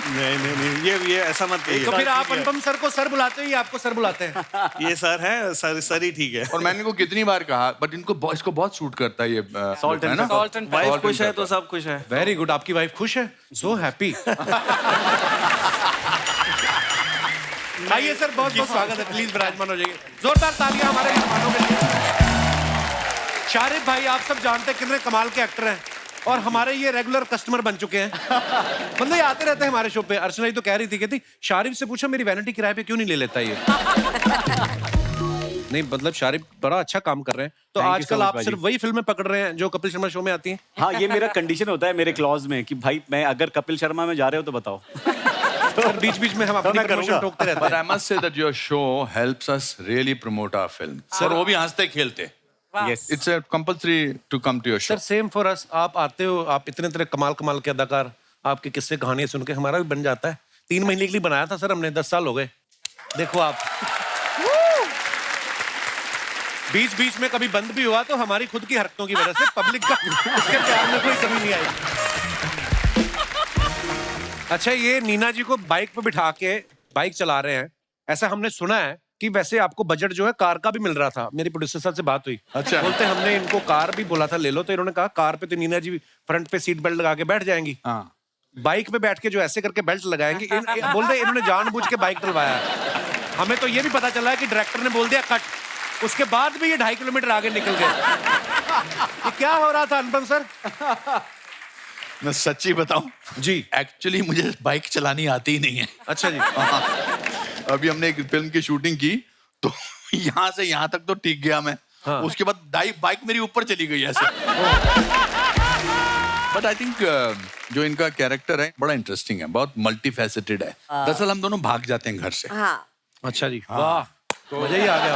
नहीं ये ऐसा मत कहिए। तो फिर आप अनुपम सर को सर बुलाते हो या आपको सर बुलाते हैं? ये सर है, सर ही ठीक है। और मैंने इनको कितनी बार कहा, बट इसको बहुत सूट करता है ये सॉल्ट है ना। वाइफ खुश है तो सब खुश है। वेरी गुड, आपकी वाइफ खुश है, सो हैप्पी। आइए सर, बहुत बहुत स्वागत है, प्लीज विराजमान हो जाइए। जोरदार तालियां हमारे मेहमानों के लिए। शारिफ भाई, आप सब जानते हैं कितने कमाल के एक्टर हैं और हमारे ये रेगुलर कस्टमर बन चुके हैं। मतलब ये आते रहते हैं हमारे शो पे। अर्चना जी तो कह रही थी, कहती शारिफ से पूछो मेरी वैनिटी किराए पे क्यों नहीं ले लेता ये। नहीं मतलब शारिफ बड़ा अच्छा काम कर रहे हैं। तो आजकल आप सिर्फ वही फिल्में पकड़ रहे हैं जो कपिल शर्मा शो में आती हैं? हाँ, ये मेरा कंडीशन होता है मेरे क्लॉज में कि भाई मैं अगर कपिल शर्मा में जा रहे हो तो बताओ। बीच बीच में हम अपनी प्रमोशन ठोकते रहते But I हैं। must say that your show helps us really promote our film. Sir वो भी हंसते खेलते। Yes. It's a compulsory to come to your show. Sir same for us. आप आते हो, आप इतने कमाल के अदाकार, आपके किस्से कहानियां सुन के हमारा भी बन जाता है। 3 महीने के लिए बनाया था सर हमने, 10 साल हो गए। देखो आप, बीच बीच में कभी बंद भी हुआ तो हमारी खुद की हरकतों की वजह से, पब्लिक का उसके प्यार में कोई कमी नहीं आई। अच्छा, ये नीना जी को बाइक पे बिठा के बाइक चला रहे हैं, ऐसा हमने सुना है कि वैसे आपको बजट जो है कार का भी मिल रहा था। मेरी प्रोड्यूसर साहब से बात हुई। अच्छा। बोलते हमने इनको कार भी बोला था ले लो, तो इन्होंने कहा कार पे तो नीना जी फ्रंट पे सीट बेल्ट लगा के बैठ जाएंगी, हाँ। बाइक पे बैठ के जो ऐसे करके बेल्ट लगाएंगे। बोलते इन्होंने जानबूझ के बाइक डलवाया है। हमें तो ये भी पता चला है कि डायरेक्टर ने बोल दिया कट, उसके बाद भी ये 2.5 किलोमीटर आगे निकल गए। ये क्या हो रहा था अनुपम सर? मैं सच्ची बताऊं जी, एक्चुअली मुझे बाइक चलानी आती ही नहीं है। अच्छा जी। अभी हमने एक फिल्म की शूटिंग की तो यहाँ से यहाँ तक तो ठीक गया मैं। हाँ। उसके बाद बाइक मेरी ऊपर चली गई ऐसे। बट आई थिंक जो इनका कैरेक्टर है बड़ा इंटरेस्टिंग है, बहुत मल्टी फैसेटेड है। दरअसल हम दोनों भाग जाते हैं घर से। हाँ, अच्छा जी, वाह, तो मजा ही आ गया।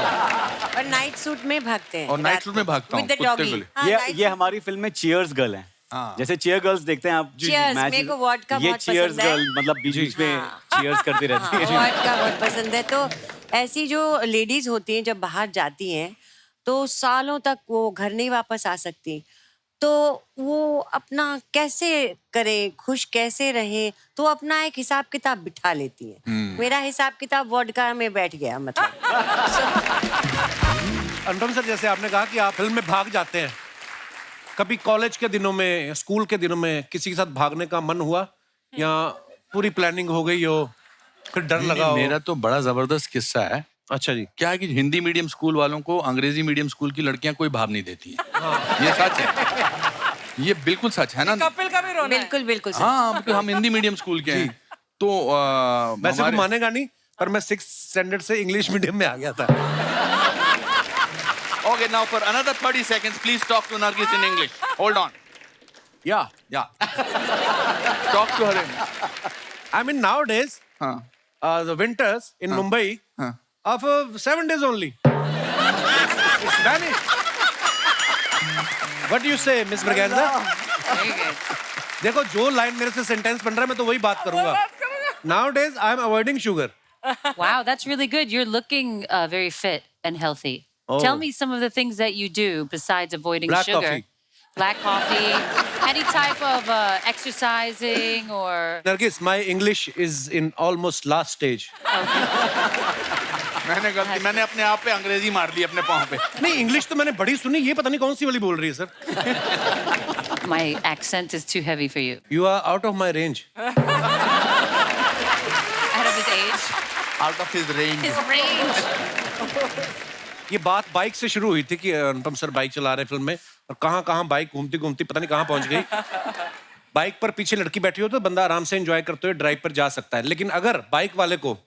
और नाइट सूट में भागते हैं। और नाइट सूट में भागता हूँ With the कुत्ते doggy. को ले। हाँ, ये night ये हमारी फिल्म में चीयर्स गर्ल है। हाँ। जैसे चीयर गर्ल्स देखते हैं आप Cheers, मैच मेरे को वॉडका ये बहुत चीयर्स पसंद है। गर्ल मतलब बीच में चीयर्स करती रहती है। वॉट का बहुत पसंद है। तो ऐसी जो लेडीज होती हैं जब बाहर जाती हैं तो सालों तक वो घर नहीं वापस आ सकती, तो वो अपना कैसे करे, खुश कैसे रहे, तो अपना एक हिसाब किताब बिठा लेती है। मेरा हिसाब किताब वॉडका में बैठ गया। मतलब अनुपम सर, जैसे आपने कहा कि आप फिल्म में भाग जाते हैं, कभी कॉलेज के दिनों में, स्कूल के दिनों में किसी के साथ भागने का मन हुआ या पूरी प्लानिंग हो गई हो, फिर डर लगा हो? मेरा तो बड़ा जबरदस्त किस्सा है। अच्छा जी। क्या है कि हिंदी मीडियम स्कूल वालों को अंग्रेजी मीडियम स्कूल की लड़कियां कोई भाव नहीं देती हैं। ये सच है, ये बिल्कुल सच है ना। कपिल का भी रोना है। बिल्कुल बिल्कुल सच। हाँ, बिल्कुल, हम हिंदी मीडियम स्कूल के हैं तो वैसे तो मानेगा नहीं, पर मैं 6th स्टैंडर्ड से इंग्लिश मीडियम में आ गया था। Okay, now for another 30 seconds, please talk to Nargis in English. Hold on. Yeah. Talk to her. I mean nowadays, हाँ. the winters in Mumbai हाँ. are for 7 days only. It's vanished. What do you say, Miss Braganza? Very good. देखो, जो line मेरे से sentence बन रहा है मैं तो वही बात करूंगा। Nowadays, I am avoiding sugar. Wow, that's really good. You're looking very fit and healthy. Oh. Tell me some of the things that you do besides avoiding Black sugar. coffee. Black coffee. Any type of exercising or... Nargis, my English is in almost last stage. मैंने अपने आप पे अंग्रेजी मार ली अपने पाँव पे। नहीं, इंग्लिश तो मैंने बड़ी सुनी, ये पता नहीं कौन सी वाली बोल रही है sir. My accent is too heavy for you. You are out of my range. Out of his age. Out of his range. His range. ये बात बाइक से शुरू हुई थी कि अनुपम सर बाइक चला रहे हैं फिल्म में, और कहाँ बाइक घूमती घूमती पता नहीं कहाँ पहुंच गई। बाइक पर पीछे लड़की बैठी हो तो बंदा आराम से एंजॉय करते हुए ड्राइव पर जा सकता है, लेकिन अगर बाइक वाले को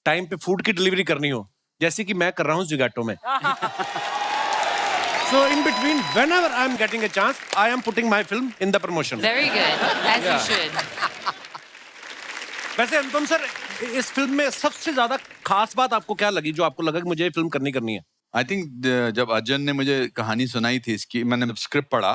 टाइम पे फूड की डिलीवरी करनी हो, जैसे कि मैं कर रहा हूँ जिगाटो में, so in between, whenever I am getting a chance, I am putting my film in the promotion. Very good. As you Yeah. should. वैसे अनुपम सर, इस फिल्म में सबसे ज्यादा खास बात आपको क्या लगी, जो आपको लगा कि मुझे ये फिल्म करनी है? आई थिंक जब अजन ने मुझे कहानी सुनाई थी इसकी, मैंने स्क्रिप्ट पढ़ा,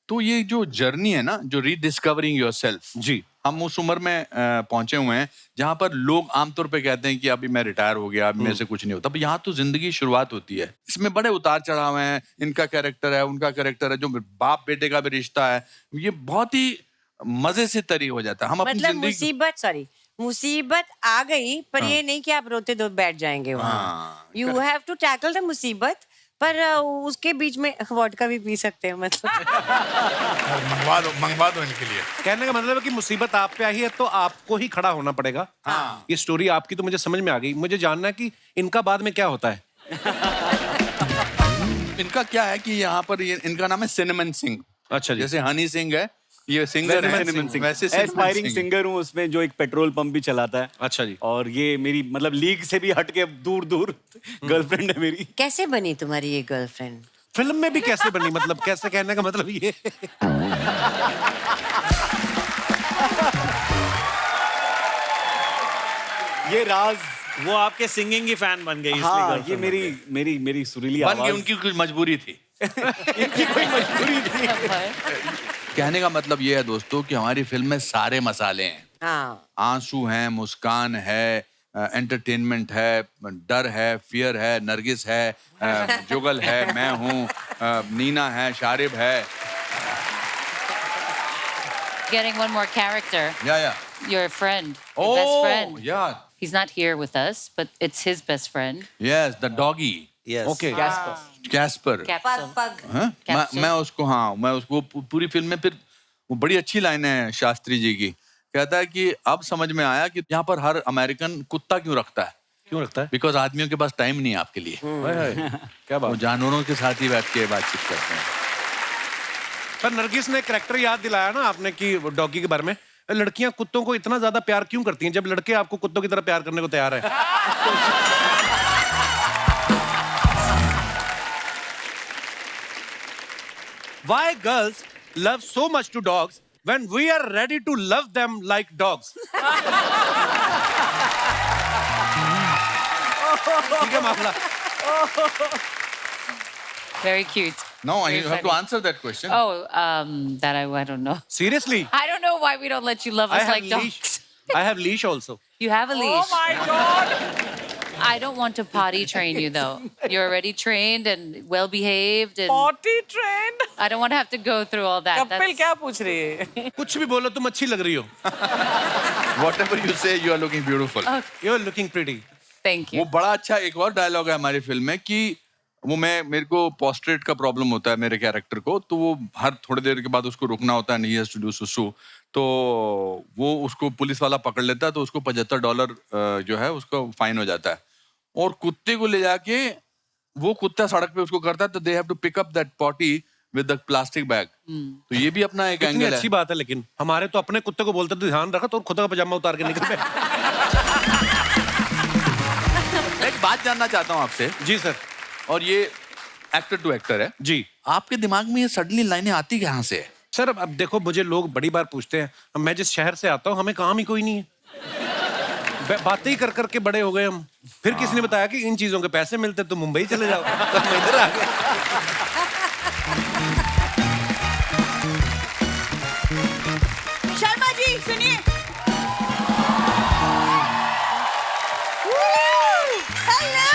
तो ये जो जर्नी है ना, जो रीडिस्कवरिंग योरसेल्फ, जी, हम उस उम्र में पहुंचे हुए हैं जहां पर लोग आमतौर पे कहते हैं कि अभी मैं रिटायर हो गया, अभी मेरे से कुछ नहीं होता। पर यहाँ तो जिंदगी शुरुआत होती है। इसमें बड़े उतार चढ़ाव हैं, इनका कैरेक्टर है, उनका कैरेक्टर है, जो बाप बेटे का भी रिश्ता है, ये बहुत ही मजे से तरी हो जाता है। हम अपनी मतलब जिंदगी मुसीबत आ गई, पर ये नहीं कि आप रोते दो बैठ जाएंगे वहाँ। You have to tackle the मुसीबत, पर उसके बीच में वोडका भी पी सकते हैं मतलब। मंगवा दो इनके लिए। कहने का मतलब है कि मुसीबत आप पे आई है तो आपको ही खड़ा होना पड़ेगा। ये स्टोरी आपकी तो मुझे समझ में आ गई। मुझे जानना है कि इनका बाद में क्या होता है। इनका क्या है कि यहाँ पर इनका नाम है सिनेमन सिंह। अच्छा जी। जैसे हनी सिंह है, ये सिंगर है, वैसे एस्पायरिंग सिंगर हूँ उसमें, जो एक पेट्रोल पंप भी चलाता है। अच्छा जी। और ये मेरी मतलब लीग से भी हट के दूर दूर गर्लफ्रेंड है मेरी। कैसे बनी तुम्हारी ये गर्लफ्रेंड? फिल्म में भी कैसे बनी, मतलब कैसे, कहने का मतलब ये। ये राज वो आपके सिंगिंग की फैन बन गई। हाँ, इसलिए ये मेरी सुरीली बन आवाज। गई, उनकी कुछ मजबूरी थी। इनकी कोई मजबूरी थी। कहने का मतलब ये है दोस्तों कि हमारी फिल्म में सारे मसाले हैं। हाँ। आंसू हैं, मुस्कान है, एंटरटेनमेंट है, डर है, फियर है, नरगिस है, जुगल है, मैं हूँ, नीना है, शारिब है। Getting one more character. Yeah. Your friend, your best friend. Yeah. He's not here with us, but it's his best friend. Yes, the doggy. Yes. Okay. Casper. Casper. पग। हाँ? Capsule. मैं उसको पूरी फिल्म में फिर वो बड़ी अच्छी लाइन है शास्त्री जी की। कहता है कि अब समझ में आया कि यहाँ पर हर अमेरिकन कुत्ता क्यों रखता है। क्यों रखता है? बिकॉज आदमियों के पास टाइम नहीं है आपके लिए। क्या बात। वो जानवरों के साथ ही बैठ के बातचीत करते हैं। पर नरगिस ने कैरेक्टर याद दिलाया ना आपने कि डॉगी के बारे में। लड़कियां कुत्तों को इतना ज्यादा प्यार क्यों करती हैं जब लड़के आपको कुत्तों की तरह प्यार करने को तैयार है? Why girls love so much to dogs when we are ready to love them like dogs? ठीक है मामला। Very cute. No, Very you have to funny. answer that question. Oh, I don't know. Seriously? I don't know why we don't let you love I us have like leash. dogs. I have leash also. You have a leash. Oh my God! I don't want to potty train you though. You're already trained and well behaved, and Potty trained. I don't want to have to go through all that. Kapil क्या पूछ रही है? कुछ भी बोलो, तुम अच्छी लग रही हो। Whatever you say, you are looking beautiful. You are looking pretty. Thank you. वो बड़ा अच्छा एक और डायलॉग है हमारी फिल्म में कि वो मेरे को पोस्ट्रेट का प्रॉब्लम होता है मेरे कैरेक्टर को, तो वो हर थोड़ी देर के बाद उसको रुकना होता है, नहीं टू डू सुसु, तो वो उसको पुलिस वाला पकड़ लेता है, तो उसको $75 जो है उसका फाइन हो जाता है। और कुत्ते को ले जाके वो कुत्ता सड़क पे उसको करता है, तो they have to pick up that potty with the plastic bag. तो ये भी अपना एक कितनी एंगल अच्छी है। बात है, लेकिन हमारे तो अपने कुत्ते को बोलते थे ध्यान रखा, तो खुद का पजामा उतार के निकल गए। एक बात जानना चाहता हूँ आपसे। जी सर। और ये एक्टर टू एक्टर है जी। आपके दिमाग में ये सडनली लाइनें आती कहाँ से है? सर अब देखो, मुझे लोग बड़ी बार पूछते हैं, मैं जिस शहर से आता हूँ हमें काम ही कोई नहीं है, बातें ही कर करके बड़े हो गए हम। फिर किसी ने बताया कि इन चीजों के पैसे मिलते तो मुंबई चले जाओ, तो मैं इधर आ गया। शर्मा जी सुनिए। Hello.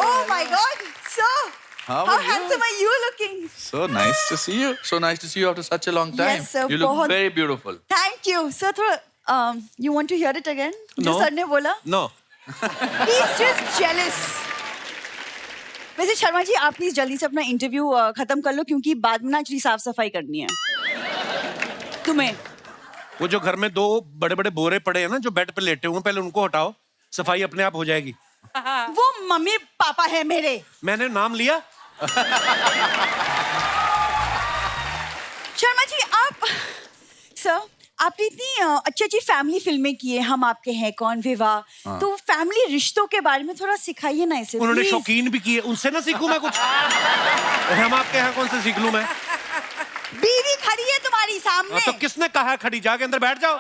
Oh my God, sir. How How are you? handsome are you looking? So nice to see you. So nice to see you after such a long time. Yes, sir, You look बहुत- very beautiful. Thank you, sir. थोड़ा you want to hear it again? जो No. Sir ने बोला? No. He's just jealous. वैसे शर्मा जी आप please जल्दी से अपना इंटरव्यू खत्म कर लो, क्योंकि बाद में ना एक्चुअली साफ सफाई करनी है तुम्हें। वो जो घर में 2 बड़े बड़े बोरे पड़े हैं ना, जो बेड पे लेटे हुए, पहले उनको हटाओ, सफाई अपने आप हो जाएगी। वो मम्मी पापा है मेरे। मैंने नाम लिया। शर्मा जी आप सर आपने इतनी अच्छी अच्छी फैमिली फिल्में की है, हम आपके हैं कौन, विवाह, हाँ। तो फैमिली रिश्तों के बारे में थोड़ा सिखाइए ना इसे। उन्होंने please। शौकीन भी किए, उनसे ना सीखूं मैं कुछ? हम आपके यहाँ कौन से सीख लूं मैं? बीवी खड़ी है तुम्हारी हाँ, सामने। तो किसने कहा खड़ी? जाके अंदर बैठ जाओ।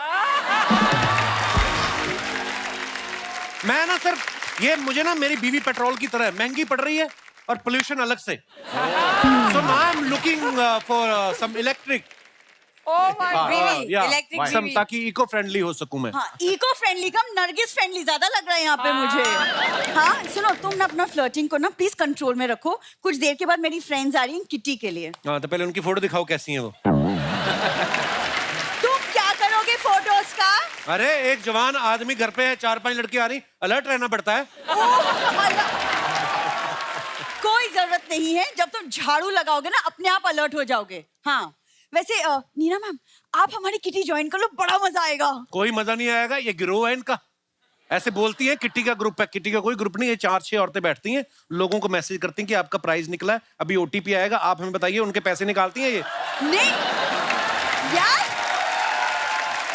मैं ना सर, ये मुझे ना मेरी बीवी पेट्रोल की तरह महंगी पड़ रही है और पोल्यूशन अलग से। So now I am looking for some electric. Electric सब ताकि इको फ्रेंडली हो सकूं मैं। हाँ, इको फ्रेंडली कम नरगिस फ्रेंडली ज्यादा लग रहा है यहाँ पे मुझे। हाँ सुनो, तुम ना अपना फ्लर्टिंग को ना प्लीज कंट्रोल में रखो। कुछ देर के बाद मेरी फ्रेंड्स आ रही हैं किटी के लिए। हाँ तो पहले उनकी फोटो दिखाओ कैसी है वो। तुम क्या करोगे फोटोज का? अरे एक जवान आदमी घर पे है, 4-5 लड़की आ रही, अलर्ट रहना पड़ता है। कोई जरूरत नहीं है, जब तुम झाड़ू लगाओगे ना अपने आप अलर्ट हो जाओगे। हाँ वैसे नीना मैम आप हमारी किटी ज्वाइन कर लो, बड़ा मजा आएगा। कोई मजा नहीं आएगा, ये गिरोह है इनका। ऐसे बोलती हैं किट्टी का ग्रुप है, किट्टी का कोई ग्रुप नहीं है। 4-6 औरतें बैठती हैं, लोगों को मैसेज करती हैं कि आपका प्राइज निकला है, अभी ओटीपी आएगा, आप हमें बताइए। उनके पैसे निकालती हैं ये। नहीं यार,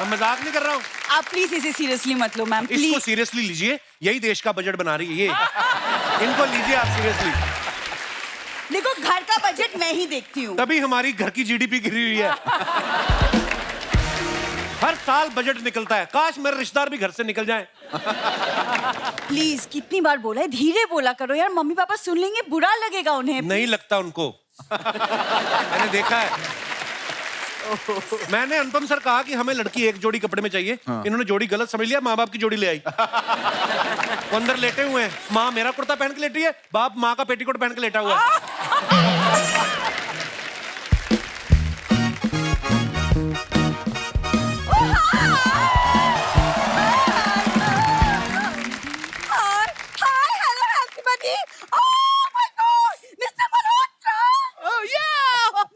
मैं मजाक नहीं कर रहा हूँ। आप प्लीज इसे सीरियसली मत लो मैम, इसको प्लीज। सीरियसली लीजिए, यही देश का बजट बना रही है ये। इनको लीजिए आप सीरियसली। देखो घर का बजट मैं ही देखती हूँ। तभी हमारी घर की जीडीपी गिरी हुई है। हर साल बजट निकलता है, काश मेरे रिश्तेदार भी घर से निकल जाएं। प्लीज कितनी बार बोला है, धीरे बोला करो यार, मम्मी पापा सुन लेंगे, बुरा लगेगा उन्हें। नहीं लगता उनको। मैंने देखा है। मैंने अनुपम सर कहा कि हमें लड़की एक जोड़ी कपड़े में चाहिए। इन्होंने जोड़ी गलत समझ लिया, माँ बाप की जोड़ी ले आई। वो अंदर लेटे हुए हैं, माँ मेरा कुर्ता पहन के लेटी है, बाप माँ का पेटीकोट पहन के लेटा हुआ है।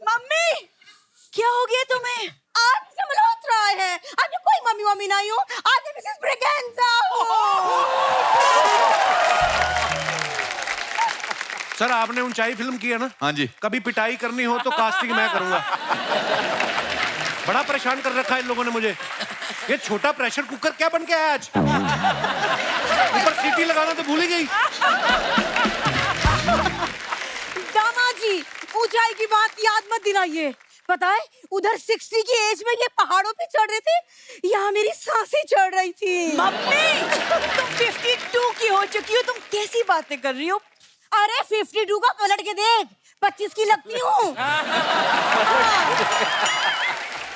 मम्मी क्या हो गया तुम्हें? आप मिस्टर मल्होत्रा आए हैं। आप कोई मम्मी मम्मी नहीं हो, आप मिसेस ब्रिगेंजा हो। सर आपने ऊंचाई फिल्म की है ना? हाँ जी। कभी पिटाई करनी हो तो कास्टिंग मैं करूंगा। बड़ा परेशान कर रखा है इन लोगों ने मुझे। ये छोटा प्रेशर कुकर क्या बन के आया आज? ऊपर सीटी लगाना तो भूल ही गई। दामाद जी ऊंचाई की बात याद मत दिलाइए। पता है उधर 60 की एज में ये पहाड़ों पे चढ़ रहे थे, यहाँ मेरी सांसें चढ़ रही थी। मम्मी तुम 52 की हो चुकी हो, तुम कैसी बातें कर रही हो? अरे 52 का पलट के देख, 25 की लगती हूँ।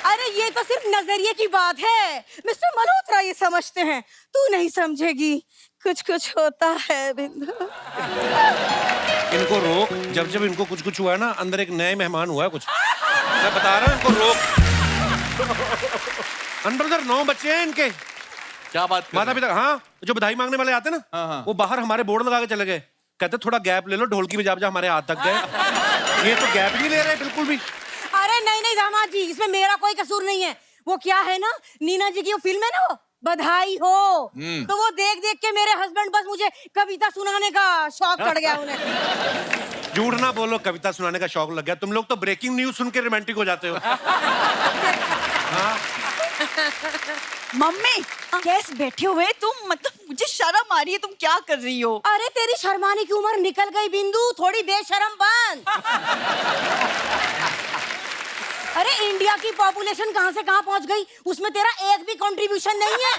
अरे ये तो सिर्फ नजरिए की बात है, मिस्टर मल्होत्रा ये समझते हैं, तू नहीं समझेगी। कुछ कुछ होता है बिंदु। इनको रोक, जब जब इनको कुछ कुछ हुआ है ना, अंदर एक नए मेहमान हुआ है कुछ। मैं बता रहा हूँ इनको रोक। अंदर 9 बच्चे हैं इनके। क्या बात कर माता पिता, हाँ जो बधाई मांगने वाले आते हैं ना, वो बाहर हमारे बोर्ड लगा के चले गए। कहते थोड़ा गैप ले लो, ढोलकी बजा बजा हमारे हाथ तक गए। ये तो गैप नहीं ले रहे बिल्कुल भी। अरे नहीं नहीं दामाद जी, इसमें मेरा कोई कसूर नहीं है। वो क्या है ना, नीना जी की वो फिल्म है ना, वो बधाई हो, तो वो देख देख के मेरे हस्बैंड बस मुझे कविता सुनाने का शौक चढ़ गया उन्हें। झूठ ना बोलो, कविता सुनाने का शौक लग गया। तुम लोग तो ब्रेकिंग न्यूज सुन के रोमांटिक हो जाते हो। हाँ? मम्मी कैसे बैठे हुए तुम? मतलब मुझे शर्म आ रही है, तुम क्या कर रही हो? अरे तेरी शर्माने की उम्र निकल गई बिंदु, थोड़ी बेशरम बन। अरे इंडिया की पॉपुलेशन कहां से कहां पहुंच गई, उसमें तेरा एक भी कंट्रीब्यूशन नहीं है।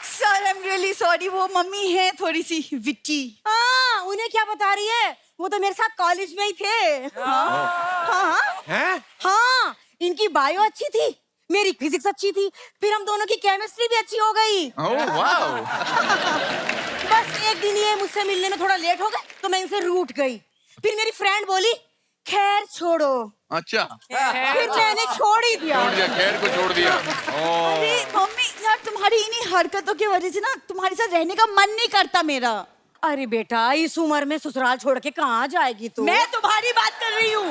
Sir I am really sorry, वो मम्मी है थोड़ी सी विट्टी। हाँ उन्हें क्या बता रही है, वो तो मेरे साथ कॉलेज में ही थे। हाँ हैं? हाँ इनकी बायो अच्छी थी, मेरी फिजिक्स अच्छी थी, फिर हम दोनों की केमिस्ट्री भी अच्छी हो गई। बस एक दिन ये मुझसे मिलने में थोड़ा लेट हो गए तो मैं इनसे रूठ गई। फिर मेरी फ्रेंड बोली खैर छोड़ो। अच्छा फिर मैंने छोड़ ही दिया। छोड़ दिया, खैर को छोड़ दिया। अरे मम्मी यार, तुम्हारी इन्हीं हरकतों की वजह से ना तुम्हारे साथ रहने का मन नहीं करता मेरा। अरे बेटा इस उम्र में ससुराल छोड़ के कहाँ जाएगी तू? मैं तुम्हारी बात कर रही हूँ।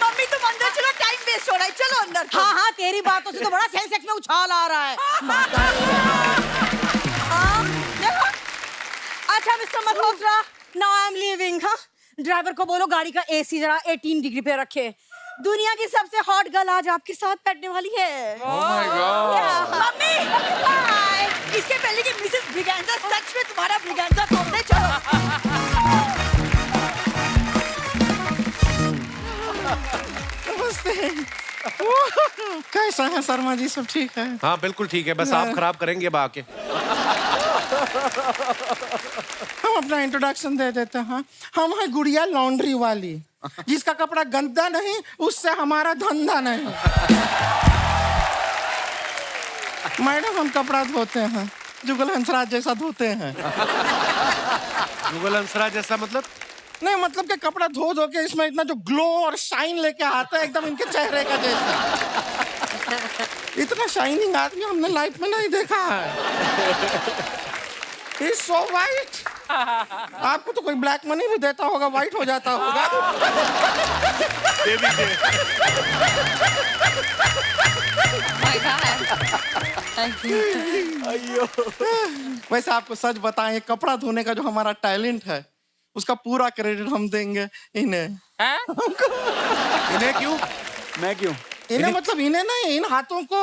मम्मी तुम अंदर चलो, टाइम वेस्ट हो रहा है, चलो अंदर। हाँ हाँ तेरी बातों से तो बड़ा सेंसेक्स में उछाल आ रहा है। अच्छा mister Malhotra, now I am leaving. हाँ ड्राइवर को बोलो गाड़ी का एसी जरा 18 डिग्री पे रखे। दुनिया की सबसे हॉट गर्ल आज आपके साथ बैठने वाली है। Oh my God। Mummy bye. इसके पहले कि मिसेस ब्रिगेंजा सच में तुम्हारा ब्रिगेंजा तोड़ने चलो। कैसा है शर्मा जी, सब ठीक है? हाँ बिल्कुल ठीक है, बस आप खराब करेंगे अब आके। हम अपना इंट्रोडक्शन दे देते हैं। हम हैं गुड़िया लॉन्ड्री वाली, जिसका कपड़ा गंदा नहीं, उससे हमारा धंधा नहीं। मैडम हम कपड़ा धोते हैं, जुगल हंसराज जैसा धोते हैं। जुगल हंसराज जैसा मतलब? नहीं मतलब कि कपड़ा धो धो के इसमें इतना जो ग्लो और शाइन लेके आता है, एकदम इनके चेहरे का जैसा। इतना शाइनिंग आदमी हमने लाइफ में नहीं देखा है। He's so white. आपको तो कोई ब्लैक मनी भी देता होगा, व्हाइट हो जाता होगा। दे दीजिए। My God. अయ్యో। वैसे आपको सच बताएं, कपड़ा धोने का जो हमारा टैलेंट है, उसका पूरा क्रेडिट हम देंगे इन्हें। इन्हें क्यों? मैं क्यों? इन्हें मतलब इन्हें नहीं, इन हाथों को।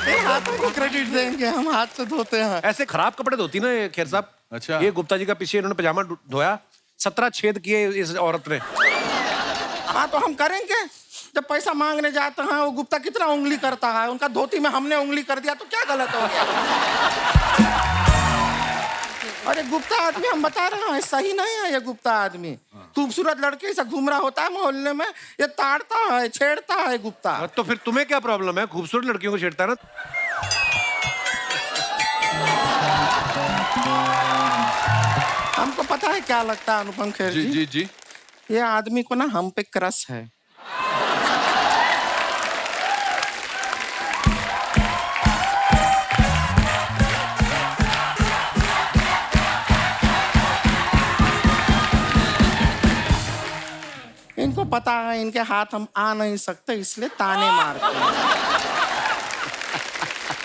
इन हाथों को क्रेडिट देंगे, हम हाथ से धोते हैं। ऐसे खराब कपड़े धोती ना ये खेर साहब। अच्छा। ये गुप्ता जी का पीछे इन्होंने पजामा धोया, 17 छेद किए इस औरत ने। हाँ तो हम करेंगे। जब पैसा मांगने जाते हैं, वो गुप्ता कितना उंगली करता है, उनका धोती में हमने उंगली कर दिया तो क्या गलत हो गया? अरे गुप्ता आदमी हम बता रहे हैं, सही नहीं है ये गुप्ता आदमी। खूबसूरत लड़के से घूम रहा होता है मोहल्ले में, ये ताड़ता है, छेड़ता है गुप्ता। तो फिर तुम्हें क्या प्रॉब्लम है? खूबसूरत लड़कियों को छेड़ता है ना। हमको पता है क्या लगता है अनुपम खेर जी। जी जी। ये आदमी को ना हम पे क्रश है। इनको पता है इनके हाथ हम आ नहीं सकते, इसलिए ताने मारते हैं।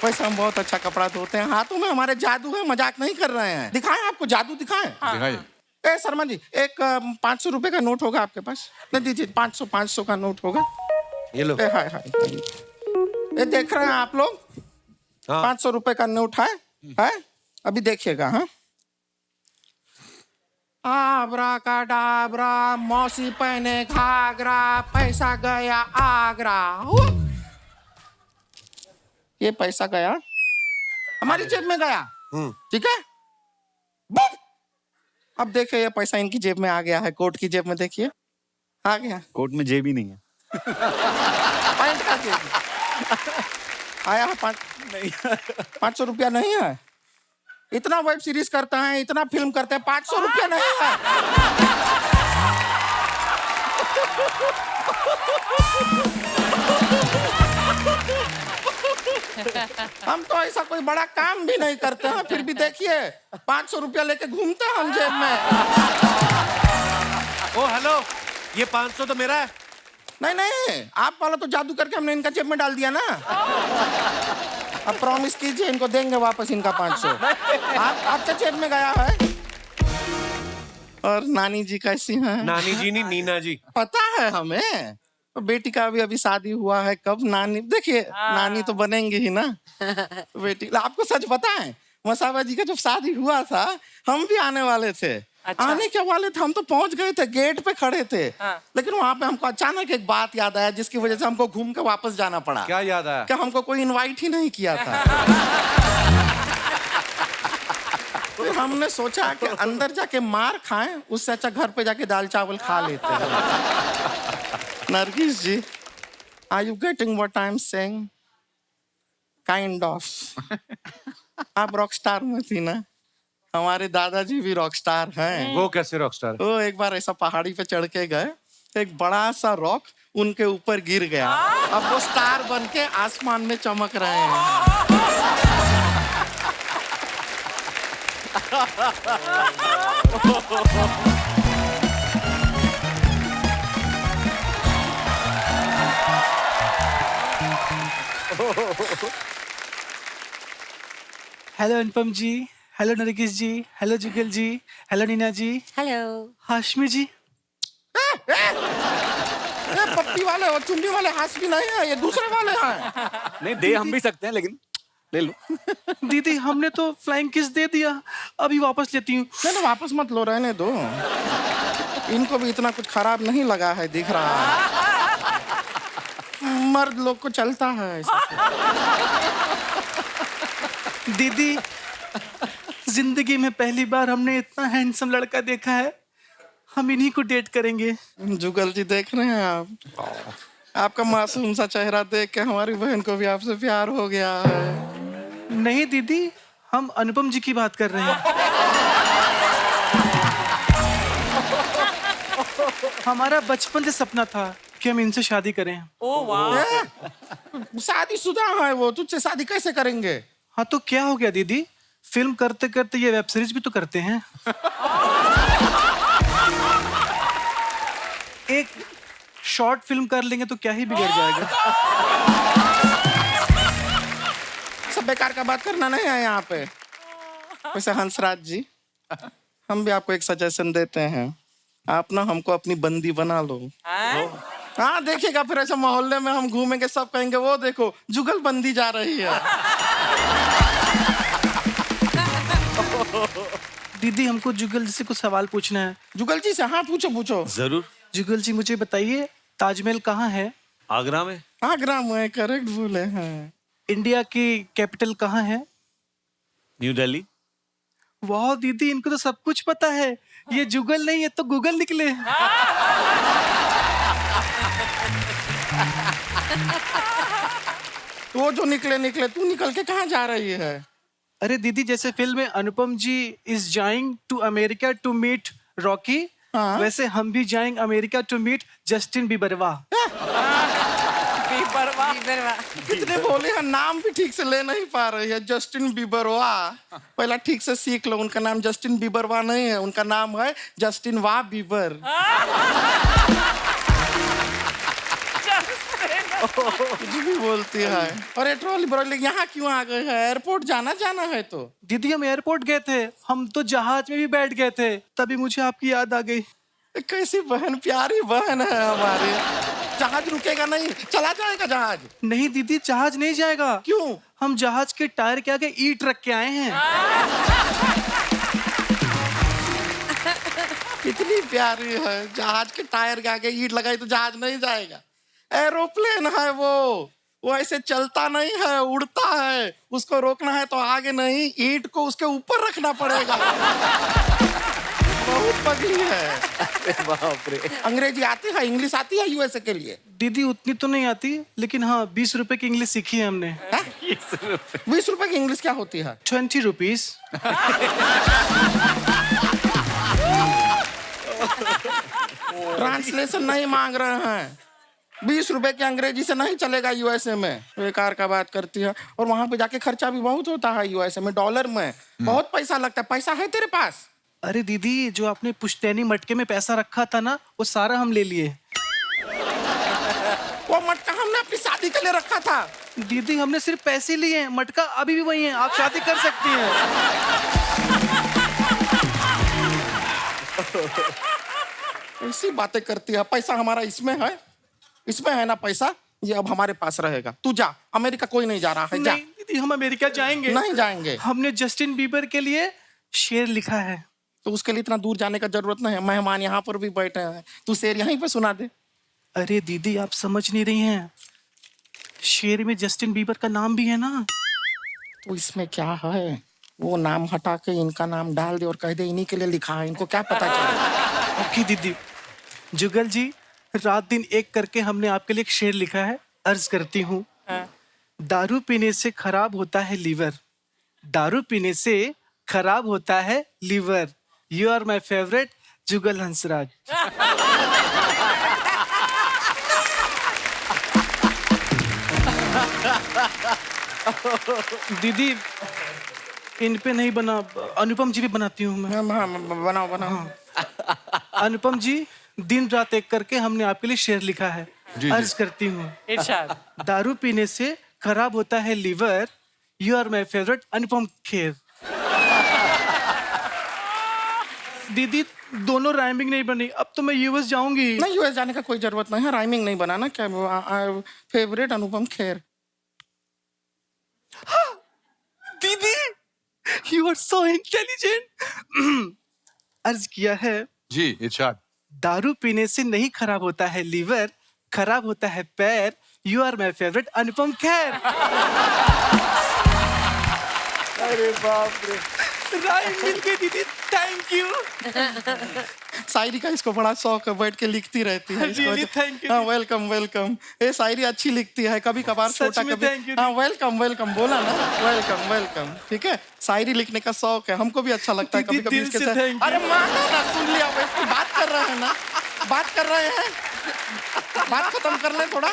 वैसे हम बहुत अच्छा कपड़ा धोते हैं, हाथों में हमारे जादू है, मजाक नहीं कर रहे हैं। दिखाएं आपको जादू, दिखाएं। दिखाइए। ए शर्मा जी, एक 500 रुपए का नोट होगा आपके पास? नहीं दीजिए, 500 का नोट होगा। ये लो। हाय हाय, ये देख रहे हैं आप लोग? 500 रुपए का नोट है? अभी देखिएगा। हाँ, आबरा का डाबरा, मौसी पहने घाघरा, पैसा गया आगरा। ये पैसा गया हमारी जेब में गया, ठीक है। बुप! अब देखिए ये पैसा इनकी जेब में आ गया है, कोट की जेब में देखिए आ गया। कोट में जेब ही नहीं है। पैंट का जेब आया है। 500 रुपया नहीं है। इतना वेब सीरीज करते हैं, इतना फिल्म करते हैं, 500 रुपया नहीं है। हम तो ऐसा कोई बड़ा काम भी नहीं करते हैं, फिर भी देखिए 500 रुपया लेके घूमते हैं हम जेब में। ओ हेलो, ये 500 तो मेरा है। नहीं नहीं, आप वाला तो जादू करके हमने इनका जेब में डाल दिया ना। अब प्रॉमिस कीजिए इनको देंगे वापस इनका 500। आपके जेब में गया है। और नानी जी कैसी हैं? नानी जी नहीं, नीना जी। पता है हमें, तो बेटी का अभी शादी हुआ है। कब नानी, देखिए नानी तो बनेंगे ही ना बेटी। आपको सच पता है, मसाबा जी का जब शादी हुआ था, हम भी आने वाले थे। अच्छा। आने के वाले थे, हम तो पहुंच गए थे, गेट पे खड़े थे। लेकिन वहां पे हमको अचानक एक बात याद आया, जिसकी वजह से हमको घूम के वापस जाना पड़ा। क्या याद आया? कि हमको कोई इनवाइट ही नहीं किया था। तो हमने सोचा कि अंदर जाके मार खाएं, उससे अच्छा घर पे जाके दाल चावल खा लेते हैं। Nargis ji, are you getting what I am saying? Kind of. आप रॉक स्टार में थी ना, हमारे दादाजी भी रॉक स्टार हैं। वो कैसे रॉक स्टार? वो एक बार ऐसा पहाड़ी पे चढ़ के गए, एक बड़ा सा रॉक उनके ऊपर गिर गया। अब वो स्टार बन के आसमान में चमक रहे हैं। हेलो अनुपम जी, हेलो नरगिस जी, हेलो जुगल जी, हेलो नीना जी, हेलो हाशमी जी। ये पप्पी वाले और चुन्नी वाले हाशमी नहीं है, ये दूसरे वाले हैं। नहीं दे हम भी सकते हैं, लेकिन ले लो। दीदी हमने तो फ्लाइंग किस दे दिया, अभी वापस लेती हूँ। नहीं वापस मत लो, रहने दो। इनको भी इतना कुछ खराब नहीं लगा है, दिख रहा है। मर्द लोग को चलता है ऐसा। दीदी, जिंदगी में पहली बार हमने इतना हैंडसम लड़का देखा है। हम इन्हीं को डेट करेंगे। जुगल जी देख रहे हैं आप? आपका मासूम सा चेहरा देख के हमारी बहन को भी आपसे प्यार हो गया है। नहीं दीदी, हम अनुपम जी की बात कर रहे हैं। हमारा बचपन से सपना था कि हम इनसे शादी करें। ओह वाह। शादीशुदा है वो, तुझसे शादी कैसे करेंगे? हाँ तो क्या हो गया दीदी, फिल्म करते करते ये वेब सीरीज भी तो करते हैं। एक शॉर्ट फिल्म कर लेंगे तो क्या ही बिगड़ जाएगा। सब बेकार का बात करना नहीं है यहाँ पे। वैसे हंसराज जी, हम भी आपको एक सजेशन देते हैं, आप ना हमको अपनी बंदी बना लो। हाँ देखिएगा, फिर ऐसे मोहल्ले में हम घूमेंगे, सब कहेंगे वो देखो जुगल बंदी जा रही है। दीदी, हमको जुगल जी से कुछ सवाल पूछना है। जुगल जी से? हाँ पूछो पूछो। जरूर। जुगल जी मुझे बताइए, ताजमहल कहाँ है? आगरा में। आगरा में, करेक्ट बोले हैं। इंडिया की कैपिटल कहाँ है? न्यू दिल्ली। वाह दीदी, इनको तो सब कुछ पता है। ये जुगल नहीं है तो गूगल निकले। वो जो निकले निकले, तू निकल के कहाँ जा रही है? अरे दीदी, जैसे फिल्म में Anupam ji is going to America to meet Rocky, वैसे हम भी जाएंगे अमेरिका टू मीट जस्टिन बीबरवा। कितने बोले हैं, नाम भी ठीक से ले नहीं पा रही है। जस्टिन बीबरवा, पहला ठीक से सीख लो, उनका नाम जस्टिन बीबरवा नहीं है, उनका नाम है जस्टिन वाह बीबर। कुछ भी बोलती है। और ये ट्रॉली ब्रॉली यहाँ क्यों आ गए हैं? एयरपोर्ट जाना है तो। दीदी, हम एयरपोर्ट गए थे, हम तो जहाज में भी बैठ गए थे, तभी मुझे आपकी याद आ गई। कैसी बहन, प्यारी बहन है हमारी। जहाज रुकेगा नहीं, चला जाएगा जहाज। नहीं दीदी, जहाज नहीं जाएगा। क्यों? हम जहाज के टायर के आगे ईंट रख के आए हैं। कितनी प्यारी है। जहाज के टायर के आगे ईंट लगाई तो जहाज नहीं जाएगा। एरोप्लेन है वो ऐसे चलता नहीं है, उड़ता है। उसको रोकना है तो आगे नहीं, ईंट को उसके ऊपर रखना पड़ेगा। बहुत पगली है। बाप रे। अंग्रेजी आती है, इंग्लिश आती है यूएसए के लिए? दीदी, उतनी तो नहीं आती, लेकिन हाँ 20 रुपए की इंग्लिश सीखी है हमने। 20 रुपए की इंग्लिश क्या होती है? 20 रुपीज। ट्रांसलेशन नहीं मांग रहे हैं। 20 रुपए की अंग्रेजी से नहीं चलेगा यूएसए में। बेकार का बात करती है। और वहां पे जाके खर्चा भी बहुत होता है यूएसए में, डॉलर में बहुत पैसा लगता है। पैसा है तेरे पास? अरे दीदी, जो आपने पुश्तैनी मटके में पैसा रखा था ना, वो सारा हम ले लिए। वो मटका हमने अपनी शादी के लिए रखा था। दीदी, हमने सिर्फ पैसे लिए हैं, मटका अभी भी वही है, आप शादी कर सकती हैं। ऐसी बातें करती है। पैसा हमारा इसमें है, इसमें है ना पैसा, ये अब हमारे पास रहेगा। तू जा, अमेरिका कोई नहीं जा रहा है। जा। नहीं दीदी, हम अमेरिका जाएंगे। नहीं जाएंगे। हमने जस्टिन बीबर के लिए शेर लिखा है। तो उसके लिए इतना दूर जाने का जरूरत नहीं है। मेहमान यहाँ पर भी बैठे हैं, तू शेर यहीं पे सुना दे। अरे दीदी, आप समझ नहीं रही हैं, शेर में जस्टिन बीबर का नाम भी है ना। तो इसमें क्या है, वो नाम हटा के इनका नाम डाल दे और कह दे इन्हीं के लिए लिखा है, इनको क्या पता चले। ओके दीदी। जुगल जी, रात दिन एक करके हमने आपके लिए एक शेर लिखा है, अर्ज करती हूँ। दारू पीने से खराब होता है लीवर, दारू पीने से खराब होता है liver. You are my favourite Jugal Hansraj. दीदी, इन पे नहीं बना, अनुपम जी भी बनाती हूँ मैं। बनाओ बनाओ। अनुपम जी, दिन रात एक करके हमने आपके लिए शेर लिखा है, अर्ज करती हूँ। इरशाद। दारू पीने से खराब होता है liver, you are my favourite Anupam Kher. दीदी, दोनों राइमिंग नहीं बनी, अब तो मैं यूएस जाऊंगी। नहीं, यूएस जाने का कोई जरूरत नहीं है, राइमिंग नहीं बनाना। क्या फेवरेट अनुपम खेर। दीदी, यू आर सो इंटेलिजेंट। अर्ज किया है, जी इरशाद। दारू पीने से नहीं खराब होता है लीवर, खराब होता है पैर। You are my favourite Anupam Kher. अरे बाप रे, राइम मिल गई दीदी, थैंक यू। शायरी का इसको बड़ा शौक है, बैठ के लिखती रहती है। Really, thank you. हाँ, वेलकम वेलकम। ये शायरी अच्छी लिखती है, कभी कभार सच छोटा में कभी। thank you. हाँ, वेलकम वेलकम बोला ना, वेलकम वेलकम। ठीक है, शायरी लिखने का शौक है, हमको भी अच्छा लगता है। कभी दीदी, कभी दिल इसके से साथ। thank you. अरे मानो ना, सुन लिया, वैसे बात कर रहे हैं ना, बात कर रहे हैं, बात खत्म कर ले थोड़ा।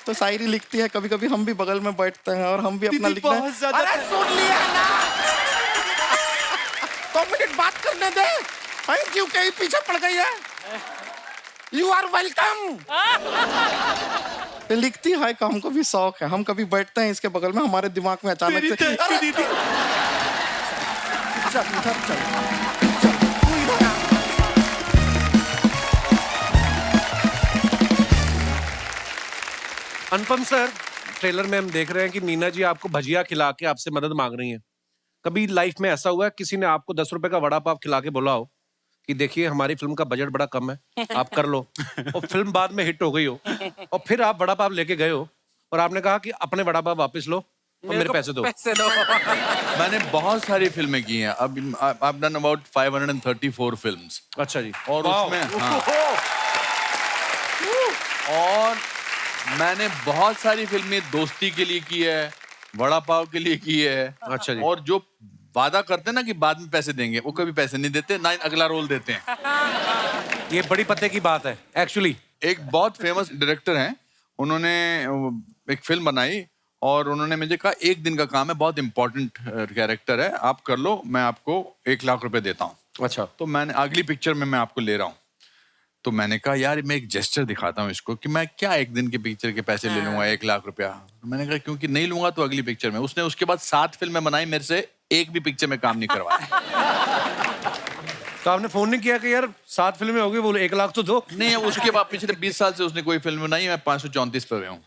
तो शायरी लिखती है, कभी कभी हम भी बगल में बैठते हैं और हम भी अपना दीदी, लिखते हैं। बहुत ज्यादा अरे सुन लिया ना, 2 मिनट बात करने दे। थैंक यू कहीं पीछे पड़ गई है। You are welcome. लिखती है का हमको भी शौक है, हम कभी बैठते हैं इसके बगल में, हमारे दिमाग में अचानक से Thank you, दीदी। चल इधर चल, चल तू इधर आ। अनुपम सर, ट्रेलर में हम देख रहे हैं कि मीना जी आपको भजिया खिला के आपसे मदद मांग रही हैं। कभी लाइफ में ऐसा हुआ है किसी ने आपको 10 रुपए का वड़ा पाव खिला के बोला हो कि देखिए हमारी फिल्म का बजट बड़ा कम है, आप कर लो, और फिल्म बाद में हिट हो गई हो और फिर आप वड़ा पाव लेके गए हो और आपने कहा कि अपने वड़ा पाव वापस लो और मेरे पैसे दो। मैंने बहुत सारी फिल्में की हैं। अब I've done about 534 फिल्म्स। अच्छा जी। और उसमें और मैंने बहुत सारी फिल्में दोस्ती के लिए की है, वड़ा पाव के लिए की है। अच्छा जी। और जो वादा करते हैं ना कि बाद में पैसे देंगे, वो कभी पैसे नहीं देते, ना अगला रोल देते हैं। ये बड़ी पते की बात है एक्चुअली। एक बहुत फेमस डायरेक्टर हैं, उन्होंने एक फिल्म बनाई और उन्होंने मुझे कहा 1 दिन का काम है, बहुत इंपॉर्टेंट कैरेक्टर है, आप कर लो, मैं आपको 1 लाख रुपए देता हूँ। अच्छा। तो मैंने अगली पिक्चर में मैं आपको ले रहा हूँ। तो मैंने कहा यार मैं एक जेस्चर दिखाता हूँ इसको कि मैं क्या 1 दिन के पिक्चर के पैसे ले लूंगा 1 लाख रुपया। मैंने कहा क्योंकि नहीं लूंगा तो अगली पिक्चर में। उसने उसके बाद 7 फिल्में बनाई, मेरे से एक भी पिक्चर में काम नहीं करवाया। तो आपने फोन नहीं किया कि यार 7 फिल्में हो गई, बोलो 1 लाख तो दो। नहीं, उसके बाद पिछले 20 साल से उसने कोई फिल्म बनाई, मैं 534 पे हूँ।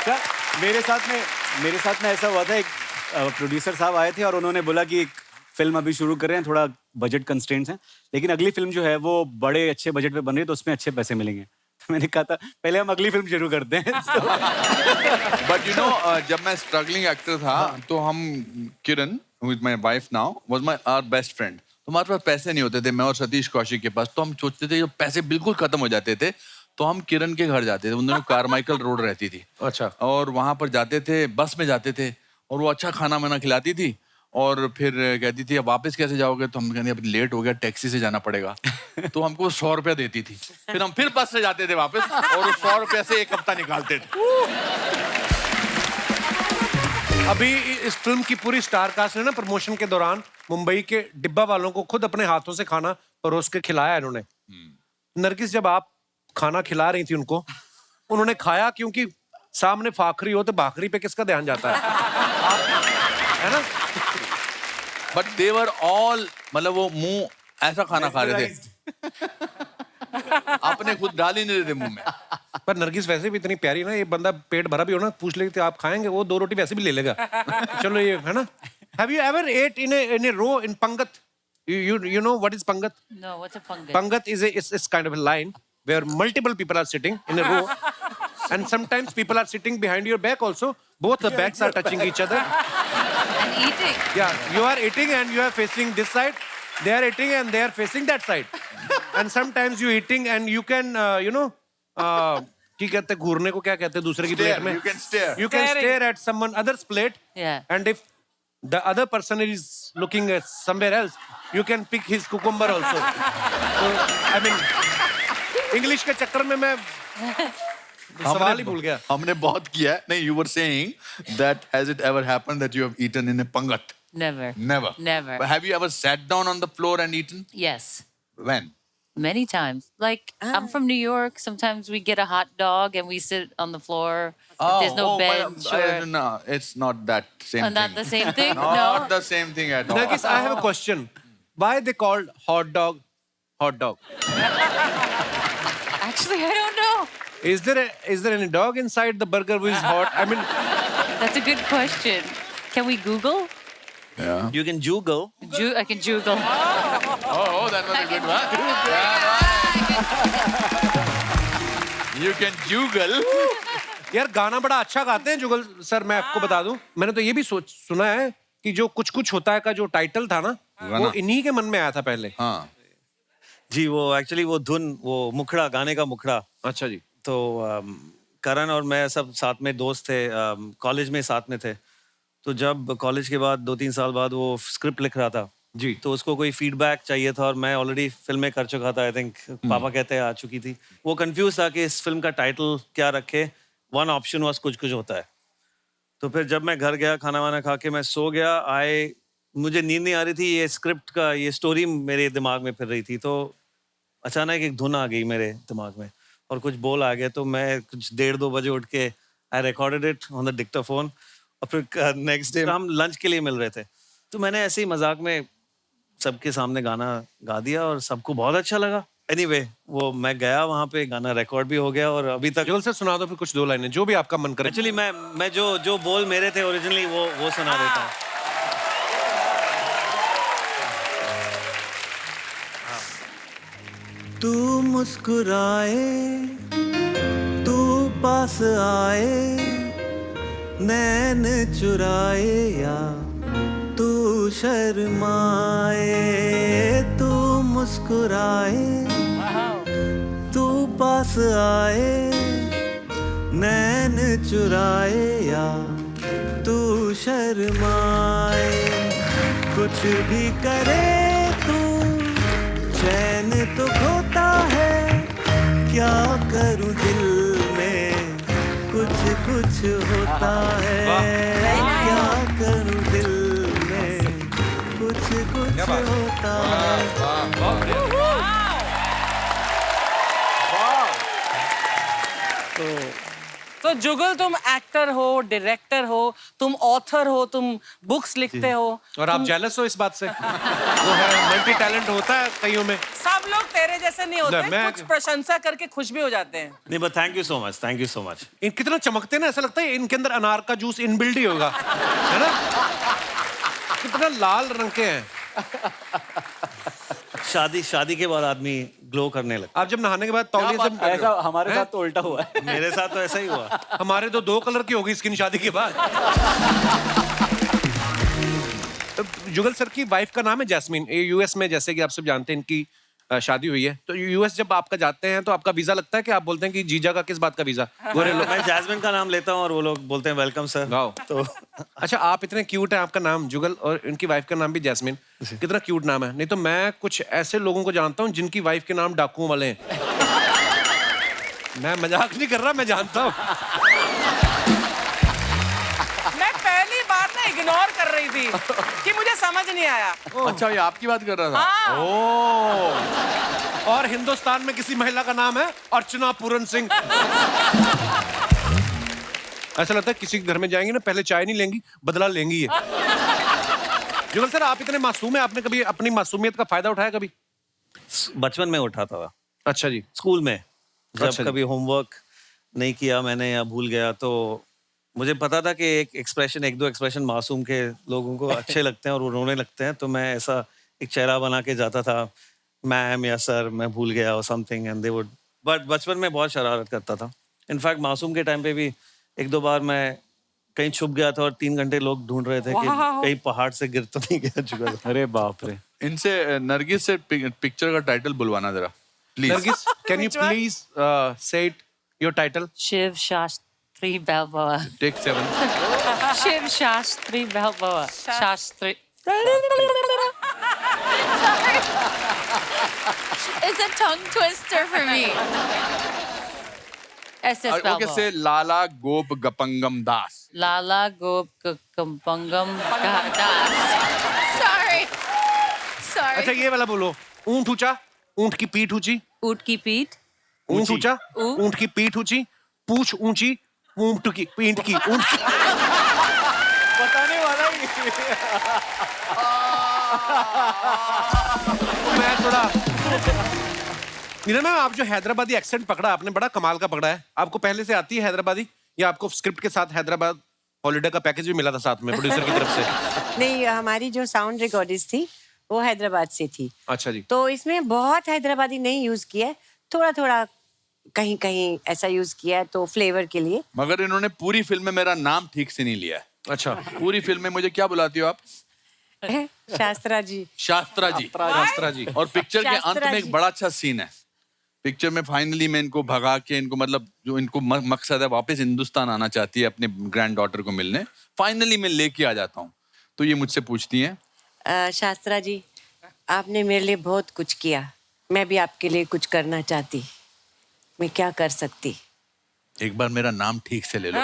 सर, मेरे साथ में ऐसा हुआ था, एक प्रोड्यूसर साहब आए थे और उन्होंने बोला कि एक फिल्म अभी शुरू कर रहे हैं, थोड़ा बजट कंस्ट्रेंट्स हैं, लेकिन अगली फिल्म जो है वो बड़े अच्छे बजट पे बन रही है तो उसमें अच्छे पैसे मिलेंगे। तो मैंने कहा था पहले हम अगली फिल्म शुरू करते हैं। बट यू नो, जब मैं स्ट्रगलिंग एक्टर था तो हम, Kiran with my wife now was my our best friend, तो हमारे पास पैसे नहीं होते थे, मैं और सतीश कौशिक के पास। तो हम सोचते थे जब पैसे बिल्कुल खत्म हो जाते थे तो हम किरण के घर जाते थे, उन्होंने कारमाइकल रोड रहती थी। अच्छा। और वहां पर जाते थे, बस में जाते थे और वो अच्छा खाना वाना खिलाती थी और फिर कहती थी अब वापस कैसे जाओगे, तो हम कहते अब लेट हो गया, टैक्सी से जाना पड़ेगा। तो हमको 100 रुपया देती थी, फिर हम फिर बस से जाते थे वापस और उस 100 रुपया से 1 हफ्ता निकालते थे। अभी इस फिल्म की पूरी स्टार कास्ट ने ना प्रमोशन के दौरान मुंबई के डिब्बा वालों को खुद अपने हाथों से खाना परोस के खिलाया इन्होंने। नरगिस, जब आप खाना खिला रही थी उनको, उन्होंने खाया क्योंकि सामने फाखरी हो तो भाखरी पे किसका ध्यान जाता है ना? बट दे वर ऑल, मतलब वो मुंह ऐसा खाना खा रहे थे, अपने खुद डाल ही नहीं रहे थे मुंह में। पर नरगिस वैसे भी इतनी प्यारी ना, ये बंदा पेट भरा भी हो ना, पूछ ले आप खाएंगे, वो 2 रोटी वैसे भी ले लेगा। चलो ये है ना। Have you ever ate in a row in Pangat? You know what is Pangat? No, what's a pangat? Pangat is kind of a line where multiple people are sitting in a row, and sometimes people are sitting behind your back also. Both the backs are touching each other. And eating. Yeah, you are eating and you are facing this side. They are eating and they are facing that side. And sometimes you eating and you can, क्या कहते हैं घूरने को, क्या कहते हैं दूसरे की plate में? You can stare. You can stare at someone other's plate. Yeah. And if the other person is looking at somewhere else, you can pick his cucumber also. So, I mean, English के चक्कर में मैं सवाल ही भूल गया। हमने बहुत किया है। नहीं, you were saying that has it ever happened that you have eaten in a pangat? Never. Never. Never. But have you ever sat down on the floor and eaten? Yes. When? Many times. Like, I'm from New York. Sometimes we get a hot dog and we sit on the floor. If there's no bench. No, it's not that same thing. Not the same thing? Not No. the same thing at all. Nagis, I have a question. Why they called hot dog hot dog? Actually, I don't know. Is there any dog inside the burger which is hot? I mean, That's a good question. Can we Google? Yeah. You can Google. I can Google. Oh, that was a good one. You can juggle. यार गाना बड़ा अच्छा गाते हैं जुगल sir, मैं आपको बता दूं, मैंने तो ये भी सुना है कि जो कुछ कुछ होता है का जो टाइटल था ना, वो इन्हीं के मन में आया था पहले। हाँ जी, वो एक्चुअली वो धुन, वो मुखड़ा, गाने का मुखड़ा। अच्छा जी। तो करण और मैं सब साथ में दोस्त थे, कॉलेज में साथ में थे। तो जब कॉलेज के बाद 2-3 साल बाद वो स्क्रिप्ट लिख रहा था जी, तो उसको कोई फीडबैक चाहिए था और मैं ऑलरेडी फिल्में कर चुका था। आई थिंक पापा कहते हैं आ चुकी थी। वो कंफ्यूज था कि इस फिल्म का टाइटल क्या रखे। वन ऑप्शन वाज कुछ कुछ होता है। तो फिर जब मैं घर गया, खाना वाना खा के मैं सो गया, मुझे नींद नहीं आ रही थी, ये स्क्रिप्ट का ये स्टोरी मेरे दिमाग में फिर रही थी। तो अचानक एक धुन आ गई मेरे दिमाग में और कुछ बोल आ गया। तो मैं कुछ 1:30-2 बजे उठ के I recorded it on the Dictaphone और फिर नेक्स्ट डे हम लंच के लिए मिल रहे थे। तो मैंने ऐसे ही मजाक में सबके सामने गाना गा दिया और सबको बहुत अच्छा लगा। एनीवे, वो मैं गया वहाँ पे, गाना रिकॉर्ड भी हो गया और अभी तक। जुगल सर सुना दो फिर कुछ 2 लाइनें, जो भी आपका मन करे। एक्चुअली मैं जो बोल मेरे थे ओरिजिनली वो सुना देता हूँ। तू मुस्कुराए, तू पास आए, नैन चुराए या तू शर्माए, तू मुस्कुराए, तू पास आए, नैन चुराए या तू शर्माए, कुछ भी करे तू चैन तो खोता है, क्या करूं दिल में कुछ कुछ होता है, क्या करूं दिल में कुछ कुछ होता है। तो जुगल, तुम एक्टर हो, डायरेक्टर हो, तुम ऑथर हो, तुम बुक्स लिखते हो और आप जेलस हो इस बात से? वो है मल्टी टैलेंट होता है कईयों में। सब लोग तेरे जैसे नहीं होते, मैं- कुछ प्रशंसा करके खुश भी हो जाते हैं। नहीं, but thank you so much, thank you so much. इन कितना चमकते हैं ना, ऐसा लगता है इनके अंदर अनार का जूस इनबिल्ड ही होगा, है ना? कितना लाल रंग के हैं। शादी के बाद आदमी ग्लो करने लगता। आप जब नहाने के बाद तौलिए से ऐसा हमारे साथ तो उल्टा हुआ है। मेरे साथ तो ऐसा ही हुआ। हमारे तो 2 कलर की होगी स्किन शादी के बाद। जुगल सर की वाइफ का नाम है जैस्मीन। ये यूएस में, जैसे कि आप सब जानते हैं, इनकी शादी हुई है। तो यूएस जब आपका जाते हैं तो आपका वीजा लगता है कि आप बोलते हैं कि जीजा का किस बात का वीजा? गोरे लोग। मैं जैस्मिन का नाम लेता हूँ और वो लोग बोलते हैं वेलकम सर। तो अच्छा, आप इतने क्यूट हैं, आपका नाम जुगल और इनकी वाइफ का नाम भी जैस्मिन, कितना क्यूट नाम है। नहीं तो मैं कुछ ऐसे लोगों को जानता हूँ जिनकी वाइफ के नाम डाकुओं वाले हैं। मैं मजाक नहीं कर रहा, मैं जानता हूँ। मैं पहली बार ना इग्नोर कर रही थी कि मुझे समझ नहीं आया। अच्छा, ये आपकी बात कर रहा था। हाँ। ओ, और हिंदुस्तान में किसी महिला का नाम है अर्चना पूरन सिंह। ऐसा लगता है किसी के घर में जाएंगी ना, पहले चाय नहीं लेंगी, बदला लेंगी ये। जुगल सर, आप इतने मासूम हैं, आपने कभी अपनी मासूमियत का फायदा उठाया कभी? बचपन में उठाता था। अच्छा जी। स्कूल में जब अच्छा जी। कभी होमवर्क नहीं किया मैंने या भूल गया तो मुझे पता था कि एक दो एक्सप्रेशन मासूम के लोगों को अच्छे लगते हैं और वो रोने लगते हैं। तो मैं ऐसा एक चेहरा बना के जाता था, मैम या सर मैं भूल गया और something, and they would. But बचपन में बहुत शरारत करता था। इनफैक्ट मासूम के टाइम पे भी 1-2 बार मैं कहीं छुप गया था और 3 घंटे लोग ढूंढ रहे थे कि कहीं पहाड़ से गिर तो नहीं गया जुगल। अरे बाप रे। इनसे नरगिस से पिक्चर का टाइटल बुलवाना जरा please. Nargis, can you please say it your title? Shiv Shastri Balboa. Take 7। Shiv Shastri Balboa. Shastri. It's a tongue twister for me. SS okay, Balboa. से लाला गोप गपंगम दास। Lala Gop Kampangam Das. Sorry. अच्छा, Sorry. ये वाला बोलो। ऊंट ऊंचा, ऊंट की पीठ ऊंची। ऊंट की पीठ. ऊंट ऊंचा, ऊंट की पीठ ऊंची, पूछ ऊंची, ऊंट की पीठ की ऊंट की। बताने वाला ही। मैं थोड़ा नीना मैम, आप जो हैदराबादी एक्सेंट पकड़ा आपने, बड़ा कमाल का पकड़ा है। आपको पहले से आती है हैदराबादी या आपको स्क्रिप्ट के साथ हैदराबाद हॉलिडे का पैकेज भी मिला था साथ में प्रोड्यूसर की तरफ से? नहीं, हमारी जो साउंड रिकॉर्डिस्ट थी वो हैदराबाद से थी। अच्छा जी। तो इसमें बहुत हैदराबादी नहीं यूज किया है, थोड़ा थोड़ा कहीं कहीं ऐसा यूज किया है तो फ्लेवर के लिए। मगर इन्होंने पूरी फिल्म में मेरा नाम ठीक से नहीं लिया है। अच्छा। पूरी फिल्म में मुझे क्या बुलाती हो आप? शास्त्रा जी। शास्त्रा जी। शास्त्रा जी। और पिक्चर के अंत शास्त्रा में जी। एक बड़ा अच्छा सीन है। पिक्चर में फाइनली मैं इनको भगा के, इनको मतलब जो इनको मकसद है वापस हिंदुस्तान आना चाहती है अपने ग्रैंड डॉटर को मिलने, फाइनली मैं लेके आ जाता हूँ। तो ये मुझसे पूछती हैं, शास्त्रा जी, आपने मेरे लिए बहुत कुछ किया, मैं भी आपके लिए कुछ करना चाहती, मैं क्या कर सकती? एक बार मेरा नाम ठीक से ले लो।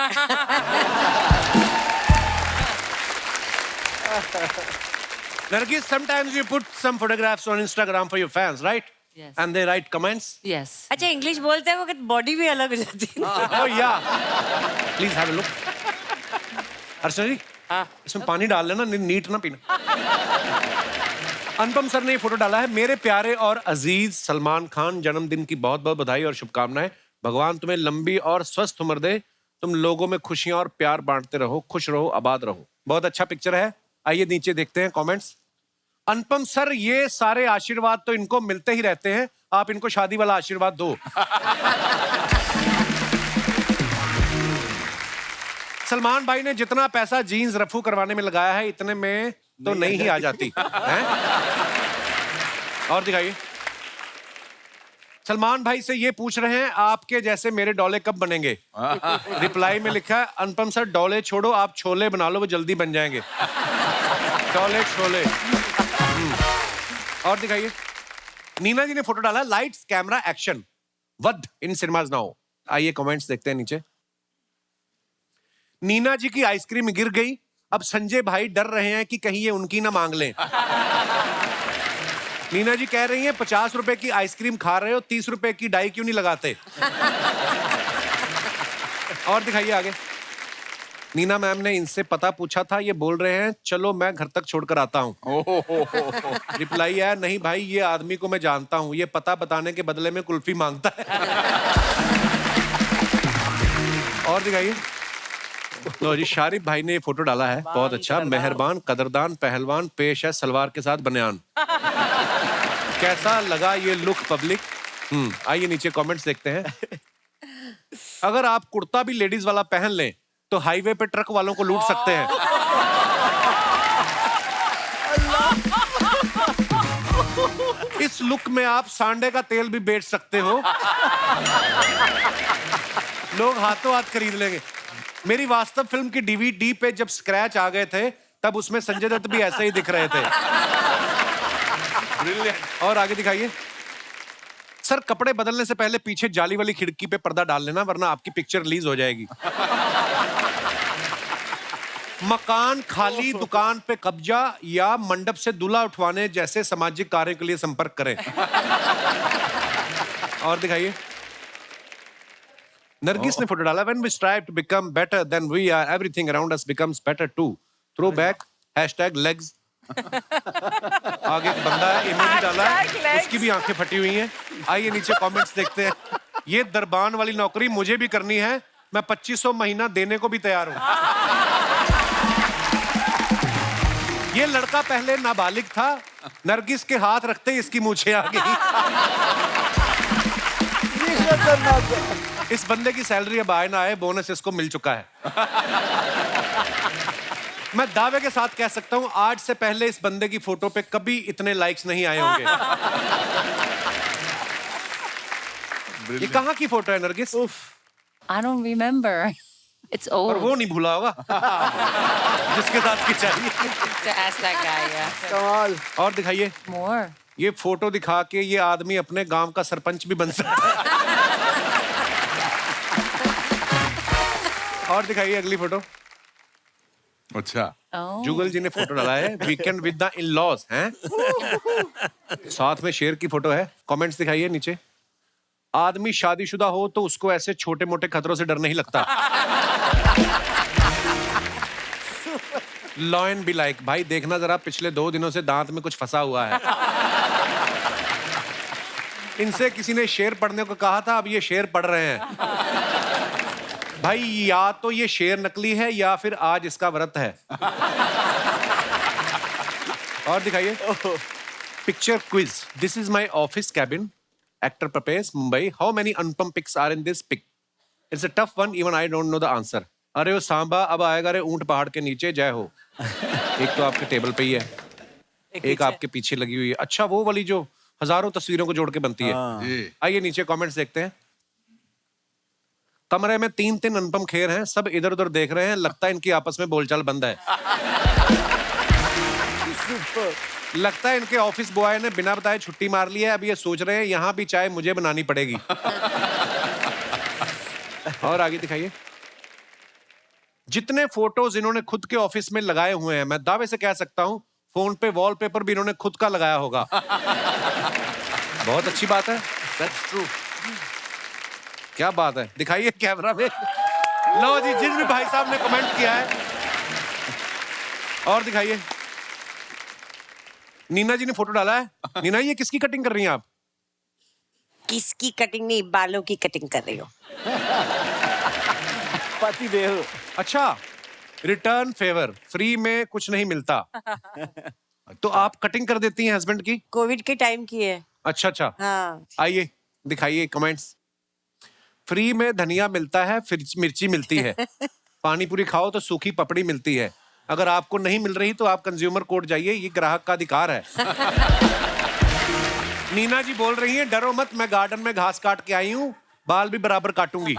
Nargis, sometimes you put some photographs on Instagram for your fans, right? Yes. And they write comments. Yes. अच्छा, इंग्लिश बोलते हैं वो बॉडी भी अलग हो जाती है। Oh yeah. Please have a look. अर्चना जी, इसमें पानी डाल लेना, नीट ना पीना। अनुपम सर ने ये फोटो डाला है। मेरे प्यारे और अजीज सलमान खान, जन्मदिन की बहुत बहुत बधाई और शुभकामनाएं। भगवान तुम्हें लंबी और स्वस्थ उम्र दे, तुम लोगों में खुशियां और प्यार बांटते रहो, खुश रहो, आबाद रहो। बहुत अच्छा पिक्चर है। आइए नीचे देखते हैं कमेंट्स। अनुपम सर, ये सारे आशीर्वाद तो इनको मिलते ही रहते हैं, आप इनको शादी वाला आशीर्वाद दो। सलमान भाई ने जितना पैसा जीन्स रफू करवाने में लगाया है, इतने में तो नहीं ही आ जाती हैं? और दिखाइए। सलमान भाई से ये पूछ रहे हैं, आपके जैसे मेरे डोले कब बनेंगे? रिप्लाई में लिखा है, अनुपम सर डोले छोड़ो, आप छोले बना लो, वो जल्दी बन जाएंगे। डोले छोले। और दिखाइए। नीना जी ने फोटो डाला, लाइट्स कैमरा एक्शन, वध इन सिनेमाज नाउ। आइए कमेंट्स देखते हैं नीचे। नीना जी की आइसक्रीम गिर गई, अब संजय भाई डर रहे हैं कि कहीं ये उनकी ना मांग लें। नीना जी कह रही हैं, 50 रुपए की आइसक्रीम खा रहे हो, 30 रुपए की डाई क्यों नहीं लगाते? और दिखाइए आगे। नीना मैम ने इनसे पता पूछा था, ये बोल रहे हैं चलो मैं घर तक छोड़कर आता हूँ। रिप्लाई है, नहीं भाई ये आदमी को मैं जानता हूँ, ये पता बताने के बदले में कुल्फी मांगता है। और दिखाइए। लो जी, शारिफ भाई ने ये फोटो डाला है, बहुत अच्छा। मेहरबान, कदरदान, पहलवान, पेश है सलवार के साथ बनियान। कैसा लगा ये लुक पब्लिक? आइए नीचे कमेंट्स देखते हैं। अगर आप कुर्ता भी लेडीज वाला पहन लें तो हाईवे पे ट्रक वालों को लूट सकते हैं। इस लुक में आप सांडे का तेल भी बेच सकते हो, लोग हाथों हाथ खरीद लेंगे। मेरी वास्तव फिल्म की डीवीडी पे जब स्क्रैच आ गए थे, तब उसमें संजय दत्त भी ऐसे ही दिख रहे थे। और आगे दिखाइए। सर कपड़े बदलने से पहले पीछे जाली वाली खिड़की पे पर्दा डाल लेना, वरना आपकी पिक्चर रिलीज हो जाएगी। मकान खाली, दुकान पे कब्जा या मंडप से दूल्हा उठवाने जैसे सामाजिक कार्य के लिए संपर्क करें। और दिखाइए। नरगिस ने फोटो डाला, when we strive to become better than we are, everything around us becomes better too. Throw back, #legs. आगे एक बंदा है, इमोजी डाला है, उसकी भी आंखें फटी हुई हैं। आइए नीचे कमेंट्स देखते हैं। ये दरबान वाली नौकरी मुझे भी करनी है, मैं 2500 महीना देने को भी तैयार हूं। ये लड़का पहले नाबालिग था, नरगिस के हाथ रखते ही इसकी मूछें आ गई। इस बंदे की सैलरी अब आए ना आए, बोनस इसको मिल चुका है। मैं दावे के साथ कह सकता हूं, आज से पहले इस बंदे की फोटो पे कभी इतने लाइक्स नहीं आए होंगे। ये कहाँ की फोटो है Nargis? I don't remember. It's old. और वो नहीं भूला होगा जिसके साथ की चाहिए। To ask that guy, yeah. कमाल। और दिखाइए। More. ये फोटो दिखा के ये आदमी अपने गांव का सरपंच भी बन सकता है। और दिखाइए अगली फोटो। अच्छा। जुगल जी ने फोटो डाला है, वीकेंड विद द इन-लॉज हैं। साथ में शेर की फोटो है। कमेंट्स दिखाइए नीचे। आदमी शादीशुदा हो तो उसको ऐसे छोटे मोटे खतरों से डर नहीं लगता। लॉयन बी लाइक, भाई देखना जरा पिछले 2 दिनों से दांत में कुछ फंसा हुआ है। इनसे किसी ने शेर पढ़ने को कहा था, अब ये शेर पढ़ रहे हैं। भाई या तो ये शेर नकली है या फिर आज इसका व्रत है। और दिखाइए picture quiz. This is my office cabin. Actor prepares Mumbai. How many Anupam pics are in this pic? It's a tough one. Even I don't know the answer. अरे वो सांबा अब आएगा रे ऊंट पहाड़ के नीचे. जय हो. एक तो आपके टेबल पे ही है, एक आपके पीछे लगी हुई है. अच्छा वो वाली जो हजारों तस्वीरों को जोड़ के बनती है. आइए नीचे कमेंट्स देखते हैं. कमरे में 3 अनुपम खेर हैं. सब इधर उधर देख रहे हैं. लगता है इनकी आपस में बोलचाल बंद है. लगता है इनके ऑफिस बॉय ने बिना बताए छुट्टी मार ली है. अब ये सोच रहे हैं यहाँ भी चाय मुझे बनानी पड़ेगी. और आगे दिखाइए. जितने फोटोज इन्होंने खुद के ऑफिस में लगाए हुए हैं, मैं दावे से कह सकता हूं फोन पे वॉलपेपर भी इन्होंने खुद का लगाया होगा. बहुत अच्छी बात है. That's true. क्या बात है. दिखाइए कैमरा में. लो जी, जिन भी भाई साहब ने कमेंट किया है. और दिखाइए. नीना जी ने फोटो डाला है. नीना, ये किसकी कटिंग कर रही हैं आप? किसकी कटिंग नहीं, बालों की कटिंग कर रही हूँ. पति देव. अच्छा, रिटर्न फेवर. फ्री में कुछ नहीं मिलता. तो आप कटिंग कर देती हैं हस्बैंड की? कोविड के टाइम की है. अच्छा अच्छा. हाँ. आइए दिखाइए कमेंट्स. फ्री में धनिया मिलता है, फिर मिर्ची मिलती है. पानी पूरी खाओ तो सूखी पपड़ी मिलती है. अगर आपको नहीं मिल रही तो आप कंज्यूमर कोर्ट जाइए. ये ग्राहक का अधिकार है. नीना जी बोल रही हैं डरो मत, मैं गार्डन में घास काट के आई हूं, बाल भी बराबर काटूंगी.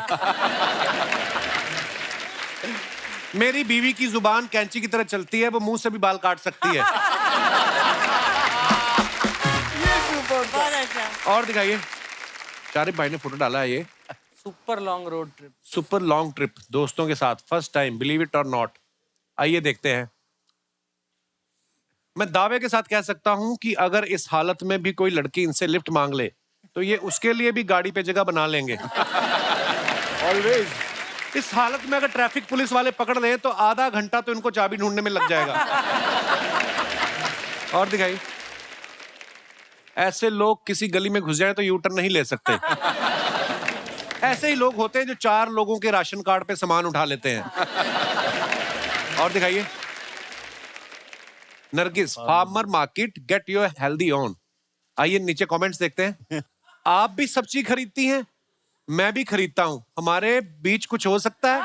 मेरी बीवी की जुबान कैंची की तरह चलती है, वो मुंह से भी बाल काट सकती है. बहुत अच्छा. और दिखाइए. शारिफ भाई ने फोटो डाला है. ये super long road trip. Super long trip दोस्तों के साथ, फर्स्ट टाइम, बिलीव इट और नॉट. आइए देखते हैं. मैं दावे के साथ कह सकता हूं कि अगर इस हालत में भी कोई लड़की इनसे लिफ्ट मांग ले तो ये उसके लिए भी गाड़ी पे जगह बना लेंगे. ऑलवेज. इस हालत में अगर ट्रैफिक पुलिस वाले पकड़ ले तो आधा घंटा तो इनको चाबी ढूंढने में लग जाएगा. और दिखाइए. ऐसे लोग किसी गली में घुस जाए तो यू टर्न नहीं ले सकते. ऐसे ही लोग होते हैं जो 4 लोगों के राशन कार्ड पे सामान उठा लेते हैं. और दिखाइए. Nargis, farmer market, get your healthy on. आइए नीचे कमेंट्स देखते हैं. आप भी सब्जी खरीदती हैं? मैं भी खरीदता हूं. हमारे बीच कुछ हो सकता है?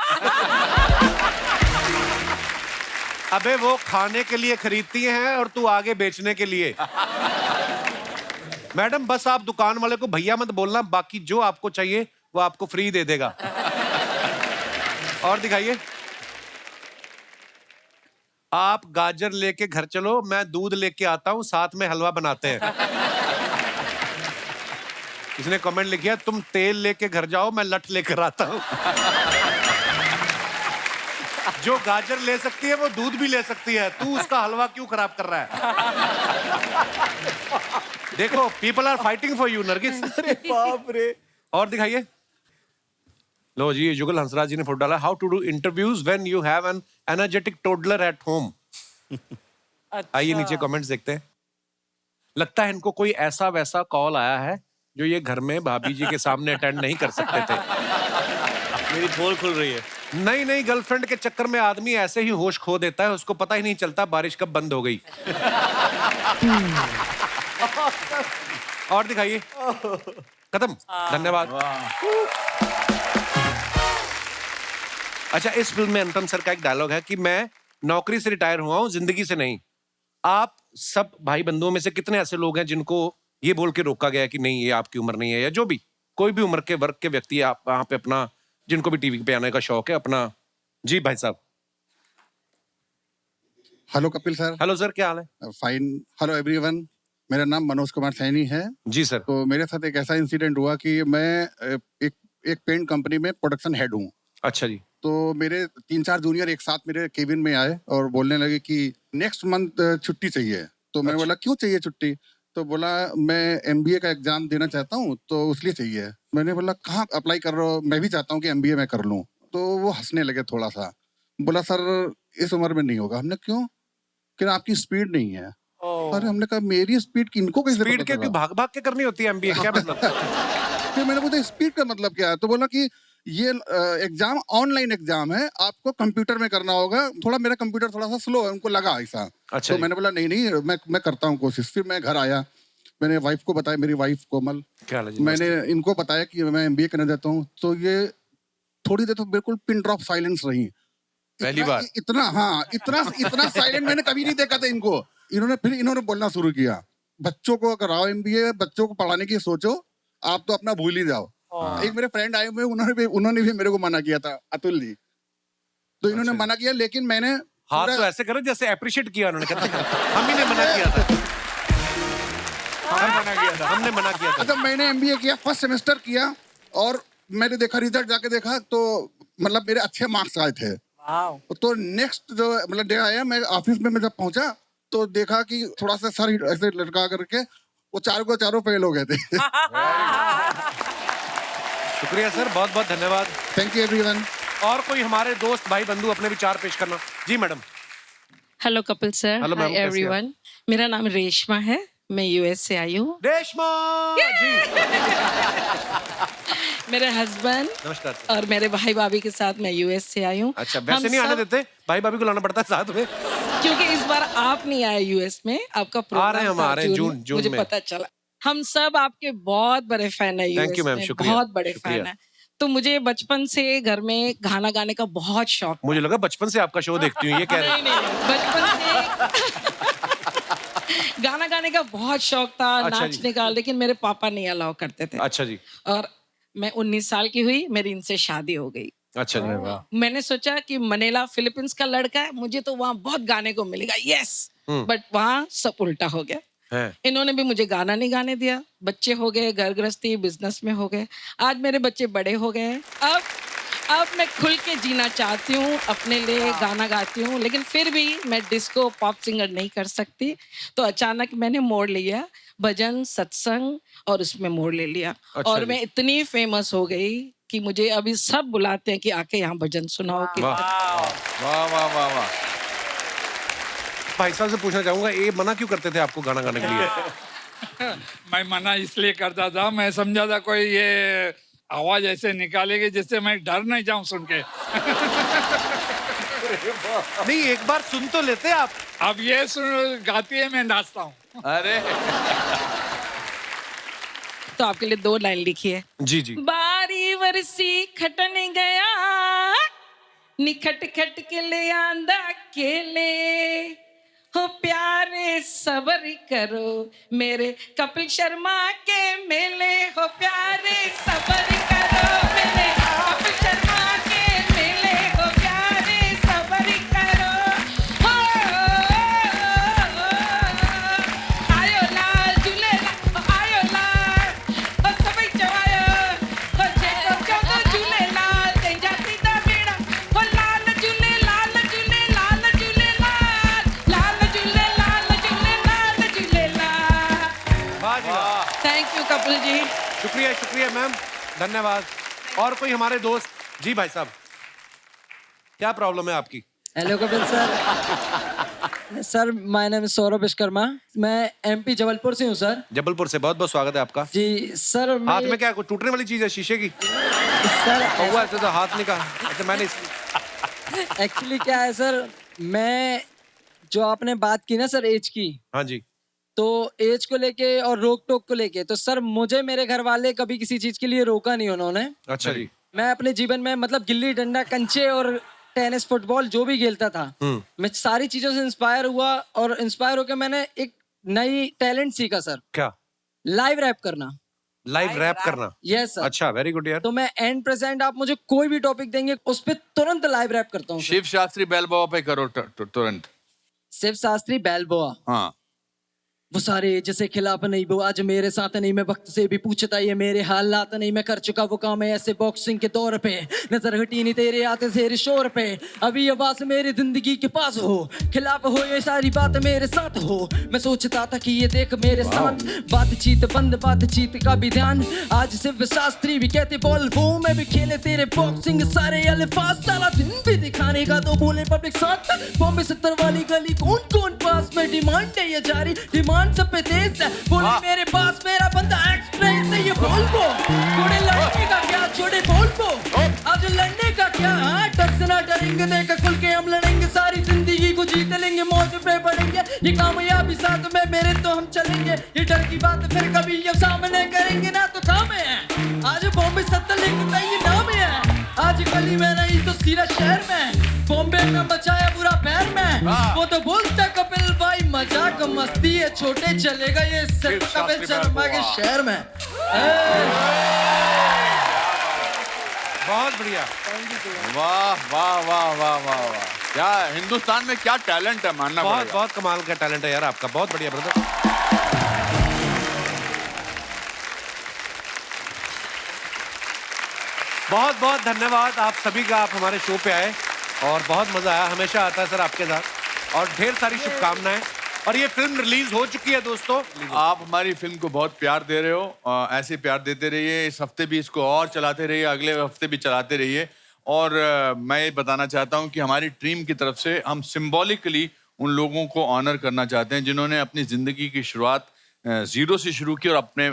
अबे वो खाने के लिए खरीदती हैं और तू आगे बेचने के लिए. मैडम बस आप दुकान वाले को भैया मत बोलना, बाकी जो आपको चाहिए वो आपको फ्री दे देगा. और दिखाइए. आप गाजर लेके घर चलो, मैं दूध लेके आता हूं, साथ में हलवा बनाते हैं. इसने कमेंट लिखा, तुम तेल लेके घर जाओ, मैं लठ लेकर आता हूं. जो गाजर ले सकती है वो दूध भी ले सकती है. तू उसका हलवा क्यों खराब कर रहा है? देखो, people are fighting for you Nargis. अरे बाप रे. और दिखाइए. लो जी, जुगल हंसराज जी ने फोटो डाला. How to do interviews when you have an energetic toddler at home. आइए नीचे कमेंट्स देखते हैं. लगता है इनको कोई ऐसा वैसा कॉल आया है जो ये घर में भाभी जी के सामने अटेंड नहीं कर सकते थे. मेरी पोल खुल रही है. नई नई गर्लफ्रेंड के चक्कर में आदमी ऐसे ही होश खो देता है, उसको पता ही नहीं चलता बारिश कब बंद हो गई. और दिखाइए. खत्म. धन्यवाद. अच्छा, इस फिल्म में अनुपम सर का एक डायलॉग है कि मैं नौकरी से रिटायर हुआ हूं, जिंदगी से नहीं. आप सब भाई बंधुओं में से कितने ऐसे लोग हैं जिनको ये बोल के रोका गया कि नहीं ये आपकी उम्र नहीं है, या जो भी कोई भी उम्र के वर्ग के व्यक्ति आप वहां पे अपना, जिनको भी टीवी पे आने का शौक है अपना. जी भाई साहब. Hello Kapil sir. Hello sir, क्या हाल है? फाइन. Hello everyone. मेरा नाम मनोज कुमार सैनी है. जी सर. तो मेरे साथ एक ऐसा इंसिडेंट हुआ कि मैं एक पेंट कंपनी में प्रोडक्शन हेड हूँ. अच्छा जी. तो मेरे 3-4 जूनियर एक साथ मेरे केबिन में आए और बोलने लगे कि नेक्स्ट मंथ छुट्टी चाहिए. तो मैं बोला क्यों चाहिए छुट्टी? तो बोला मैं MBA का एग्जाम देना चाहता हूँ तो उसलिए चाहिए. मैंने बोला कहाँ अप्लाई कर रहे हो? मैं भी चाहता हूँ कि MBA में कर लूँ. तो वो हंसने लगे थोड़ा सा. बोला सर इस उम्र में नहीं होगा. हमने क्यों? कि आपकी स्पीड नहीं है. अरे हमने कहा मेरी स्पीड इनको कैसे स्पीड के भाग भाग के करनी होती है MBA? क्या मतलब? फिर मैंने पूछा स्पीड का मतलब क्या है? तो बोला कि ये एग्जाम ऑनलाइन एग्जाम है, आपको कंप्यूटर में करना होगा। थोड़ा मेरा कंप्यूटर थोड़ा सा स्लो है, उनको लगा ऐसा। अच्छा तो मैंने बोला नहीं मैं करता हूँ कोशिश। फिर मैं घर आया, मैंने वाइफ को बताया, मेरी वाइफ कोमल, मैंने इनको बताया कि मैं MBA करना चाहता हूँ। तो ये थोड़ी देर तो बिल्कुल पिन ड्रॉप साइलेंस रही। पहली बार इतना साइलेंट मैंने कभी नहीं देखा था इनको। इन्होंने बोलना शुरू किया, बच्चों को कराओ MBA, बच्चों को पढ़ाने की सोचो, आप तो अपना भूल ही जाओ। एक मेरे फ्रेंड आए हुए, उन्होंने भी मेरे को मना किया था, अतुल जी। तो इन्होंने मना किया, लेकिन मैंने हाथ तो ऐसे करो जैसे अप्रिशिएट किया उन्होंने। कहते हम ही ने मना किया था, हमने मना किया था। अच्छा, मैंने MBA किया, फर्स्ट सेमेस्टर किया, और मैंने देखा रिजल्ट जाके देखा तो मतलब मेरे अच्छे मार्क्स आए थे। तो नेक्स्ट जो मतलब डे आया, मैं ऑफिस में जब पहुंचा तो देखा कि थोड़ा सा सर ऐसे लटका करके वो चारों फेल हो गए थे। शुक्रिया सर, बहुत बहुत धन्यवाद। Thank you everyone. और कोई हमारे दोस्त भाई बंधु अपने विचार पेश करना। जी madam. Hello Kapil sir, hello ma'am, hi everyone. मेरा नाम रेशमा है, मैं US से आई हूँ। रेशमा जी। मेरे हस्बैंड नमस्कार सर। और मेरे भाई भाभी के साथ मैं US से आई हूँ। अच्छा, वैसे नहीं आने देते, भाई भाभी को लाना पड़ता है साथ में। क्योंकि इस बार आप नहीं आए US में, आपका प्रोग्राम आ रहे हैं जून मुझे में। पता चला। हम सब आपके बहुत बड़े फैन है Thank you, US ma'am, में, शुक्रिया, बहुत बड़े शुक्रिया। फैन है। तो मुझे बचपन से घर में गाना गाने का बहुत शौक। मुझे लगा बचपन से आपका शो देखती हूँ, ये कह रहे हैं। नहीं, बचपन से गाना गाने का बहुत शौक था, अच्छा जी। नाचने का, लेकिन मेरे पापा नहीं अलाउ करते थे। अच्छा जी। और मैं 19 साल की हुई, मेरी इनसे शादी हो गई। अच्छा जी। मैंने सोचा कि मनीला फिलीपींस का लड़का है, मुझे तो वहाँ बहुत गाने को मिलेगा, यस। बट वहाँ सब उल्टा हो गया। इन्होंने भी मुझे गाना नहीं गाने दिया। बच्चे हो गए, घर गृहस्थी, बिजनेस में हो गए। आज मेरे बच्चे बड़े हो गए हैं। अब मैं खुल के जीना चाहती हूँ, अपने लिए गाना गाती हूँ, लेकिन फिर भी मैं डिस्को पॉप सिंगर नहीं कर सकती। तो अचानक मैंने मोड़ लिया, भजन सत्संग, और उसमें मोड़ ले लिया। अच्छा और जी। मैं इतनी फेमस हो गई कि मुझे अभी सब बुलाते हैं कि आके यहाँ भजन सुनाओ। वाह वाह वाह वाह। भाई साहब से पूछना चाहूंगा, ये मना क्यों करते थे आपको गाना गाने के लिए? मैं मना इसलिए करता था, मैं समझा था कोई ये आवाज ऐसे निकालेगी जिससे मैं डर नहीं जाऊं सुन के। नहीं, एक बार सुन तो लेते आप। अब ये सुन गाती है, मैं नाचता हूँ। अरे तो आपके लिए 2 लाइन लिखी है। जी जी। बारी वरसी खटन गया, निखट खट के ले आंदा केले, हो प्यारे सबर करो मेरे कपिल शर्मा के मेले, हो प्यारे सबर करो मेरे कपिल शर्मा के मेले, हो प्यारे सबर करो। हो आयो लाल झूलेलाल, आयो लाल, हो सभई चवायो, हो जेको चवंदो झूलेलाल, तंहिंजा सीधा बेड़ा, हो लाल झूलेलाल, झूलेलाल, झूलेलाल, लाल झूलेलाल, झूलेलाल, झूलेलाल। वाह जी वाह। Thank you Kapil ji. शुक्रिया शुक्रिया मैम, धन्यवाद। और कोई हमारे दोस्त? जी भाई साहब, क्या प्रॉब्लम है आपकी? Hello Kapil sir. Sir my name is Saurabh Vishwakarma, मैं MP जबलपुर से हूँ सर। जबलपुर से, बहुत बहुत स्वागत है आपका। जी सर। हाथ में क्या, कोई टूटने वाली चीज है शीशे की? सर हुआ तो हाथ नहीं कहा। अच्छा, मैंने एक्चुअली क्या है सर, मैं जो आपने बात की ना सर एज की, हाँ जी, तो एज को लेके और रोक टोक को लेके, तो सर मुझे मेरे घर वाले कभी किसी चीज के लिए रोका नहीं उन्होंने। अच्छा जी। मैं अपने जीवन में मतलब गिल्ली डंडा, कंचे और टेनिस, फुटबॉल जो भी खेलता था, मैं सारी चीजों से इंस्पायर हुआ, और इंस्पायर होकर मैंने एक नई टैलेंट सीखा सर। क्या? लाइव रैप करना। लाइव रैप करना? Yes sir. अच्छा, वेरी गुड यार। तो मैं एंड प्रेजेंट आप मुझे कोई भी टॉपिक देंगे उस पर तुरंत लाइव रैप करता हूँ। शिव शास्त्री बैलबोआ पे करो तुरंत। शिव शास्त्री बैलबोआ। हाँ। वो सारे जैसे खिलाफ नहीं, वो आज मेरे साथ नहीं, मैं वक्त से भी पूछता ये मेरे हालात नहीं, मैं कर चुका वो काम है ऐसे बॉक्सिंग के दौर पे, नजर हटी नहीं तेरे आते तेरे शोर पे, अभी आवाज मेरी जिंदगी के पास हो, खिलाफ हो ये सारी बात मेरे साथ हो, मैं सोचता था कि ये देख मेरे साथ, बातचीत बंद, बातचीत का भी ध्यान, आज शिव शास्त्री भी कहते बॉल वो, मैं भी खेले तेरे बॉक्सिंग सारे अल्फाज, सारा दिन भी दिखाने का तो बोले पब्लिक साथ, बॉम्बे 70 वाली गली कौन कौन पास में, डिमांड है ये जारी, डिमांड जुबान सब पे तेज है बोले मेरे पास मेरा बंदा एक्सप्रेस है ये बोल को छोड़े लड़ने का क्या छोड़े बोल को आज लड़ने का क्या डर से ना डरेंगे देखा खुल के हम लड़ेंगे सारी जिंदगी को जीत लेंगे मौज पे बढ़ेंगे ये कामयाबी साथ में मेरे तो हम चलेंगे ये डर की बात फिर कभी ये सामने करेंगे ना तो काम है आज बॉम्बे सत्ता लिखता ये नाम है आज गली में नहीं तो सीधा शहर में बॉम्बे में बचाया पूरा पैर में वो तो बोलता कपिल भाई मजाक मस्ती है छोटे चलेगा ये सिर्फ कपिल शर्मा के शहर में बहुत बढ़िया। वाह वाह वाह वाह वाह वाह, क्या हिंदुस्तान में क्या टैलेंट है, मानना बहुत पड़ेगा। बहुत कमाल का टैलेंट है यार आपका, बहुत बढ़िया ब्रदर। बहुत बहुत धन्यवाद आप सभी का, आप हमारे शो पे आए और बहुत मजा आया, हमेशा आता है सर आपके साथ और ढेर सारी शुभकामनाएं। और ये फिल्म रिलीज हो चुकी है दोस्तों। आप हमारी फिल्म को बहुत प्यार दे रहे हो, ऐसे प्यार देते रहिए, इस हफ्ते भी इसको और चलाते रहिए, अगले हफ्ते भी चलाते रहिए। और मैं ये बताना चाहता हूँ कि हमारी टीम की तरफ से हम सिंबॉलिकली उन लोगों को ऑनर करना चाहते हैं जिन्होंने अपनी जिंदगी की शुरुआत जीरो से शुरू की और अपने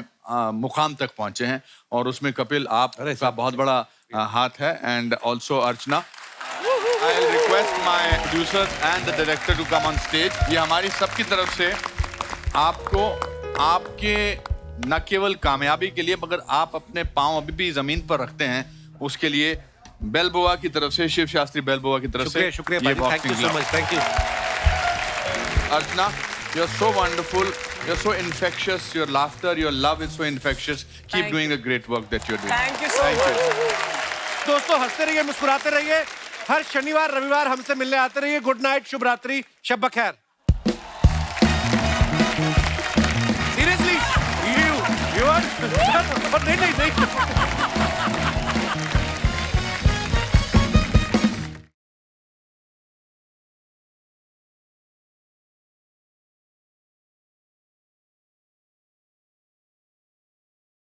मुकाम तक पहुंचे हैं, और उसमें कपिल आपका बहुत बड़ा हाथ है, and also Archana. I'll request my producers and the director to come on stage. ये हमारी सबकी तरफ से आपको आपके न केवल कामयाबी के लिए मगर आप अपने पांव अभी भी जमीन पर रखते हैं उसके लिए बेलबोआ की तरफ से, शिव शास्त्री बेलबोआ की तरफ से शुक्रिया ये भाई, thank you so much, thank you. Archana, you're so wonderful, you're so infectious, your laughter, your love is so infectious. Keep doing the great work that you're doing. Thank you so much. दोस्तों हंसते रहिए, मुस्कुराते रहिए, हर शनिवार रविवार हमसे मिलने आते रहिए। गुड नाइट, शुभ रात्रि, शब बखैर। सीरियसली, नहीं नहीं नहीं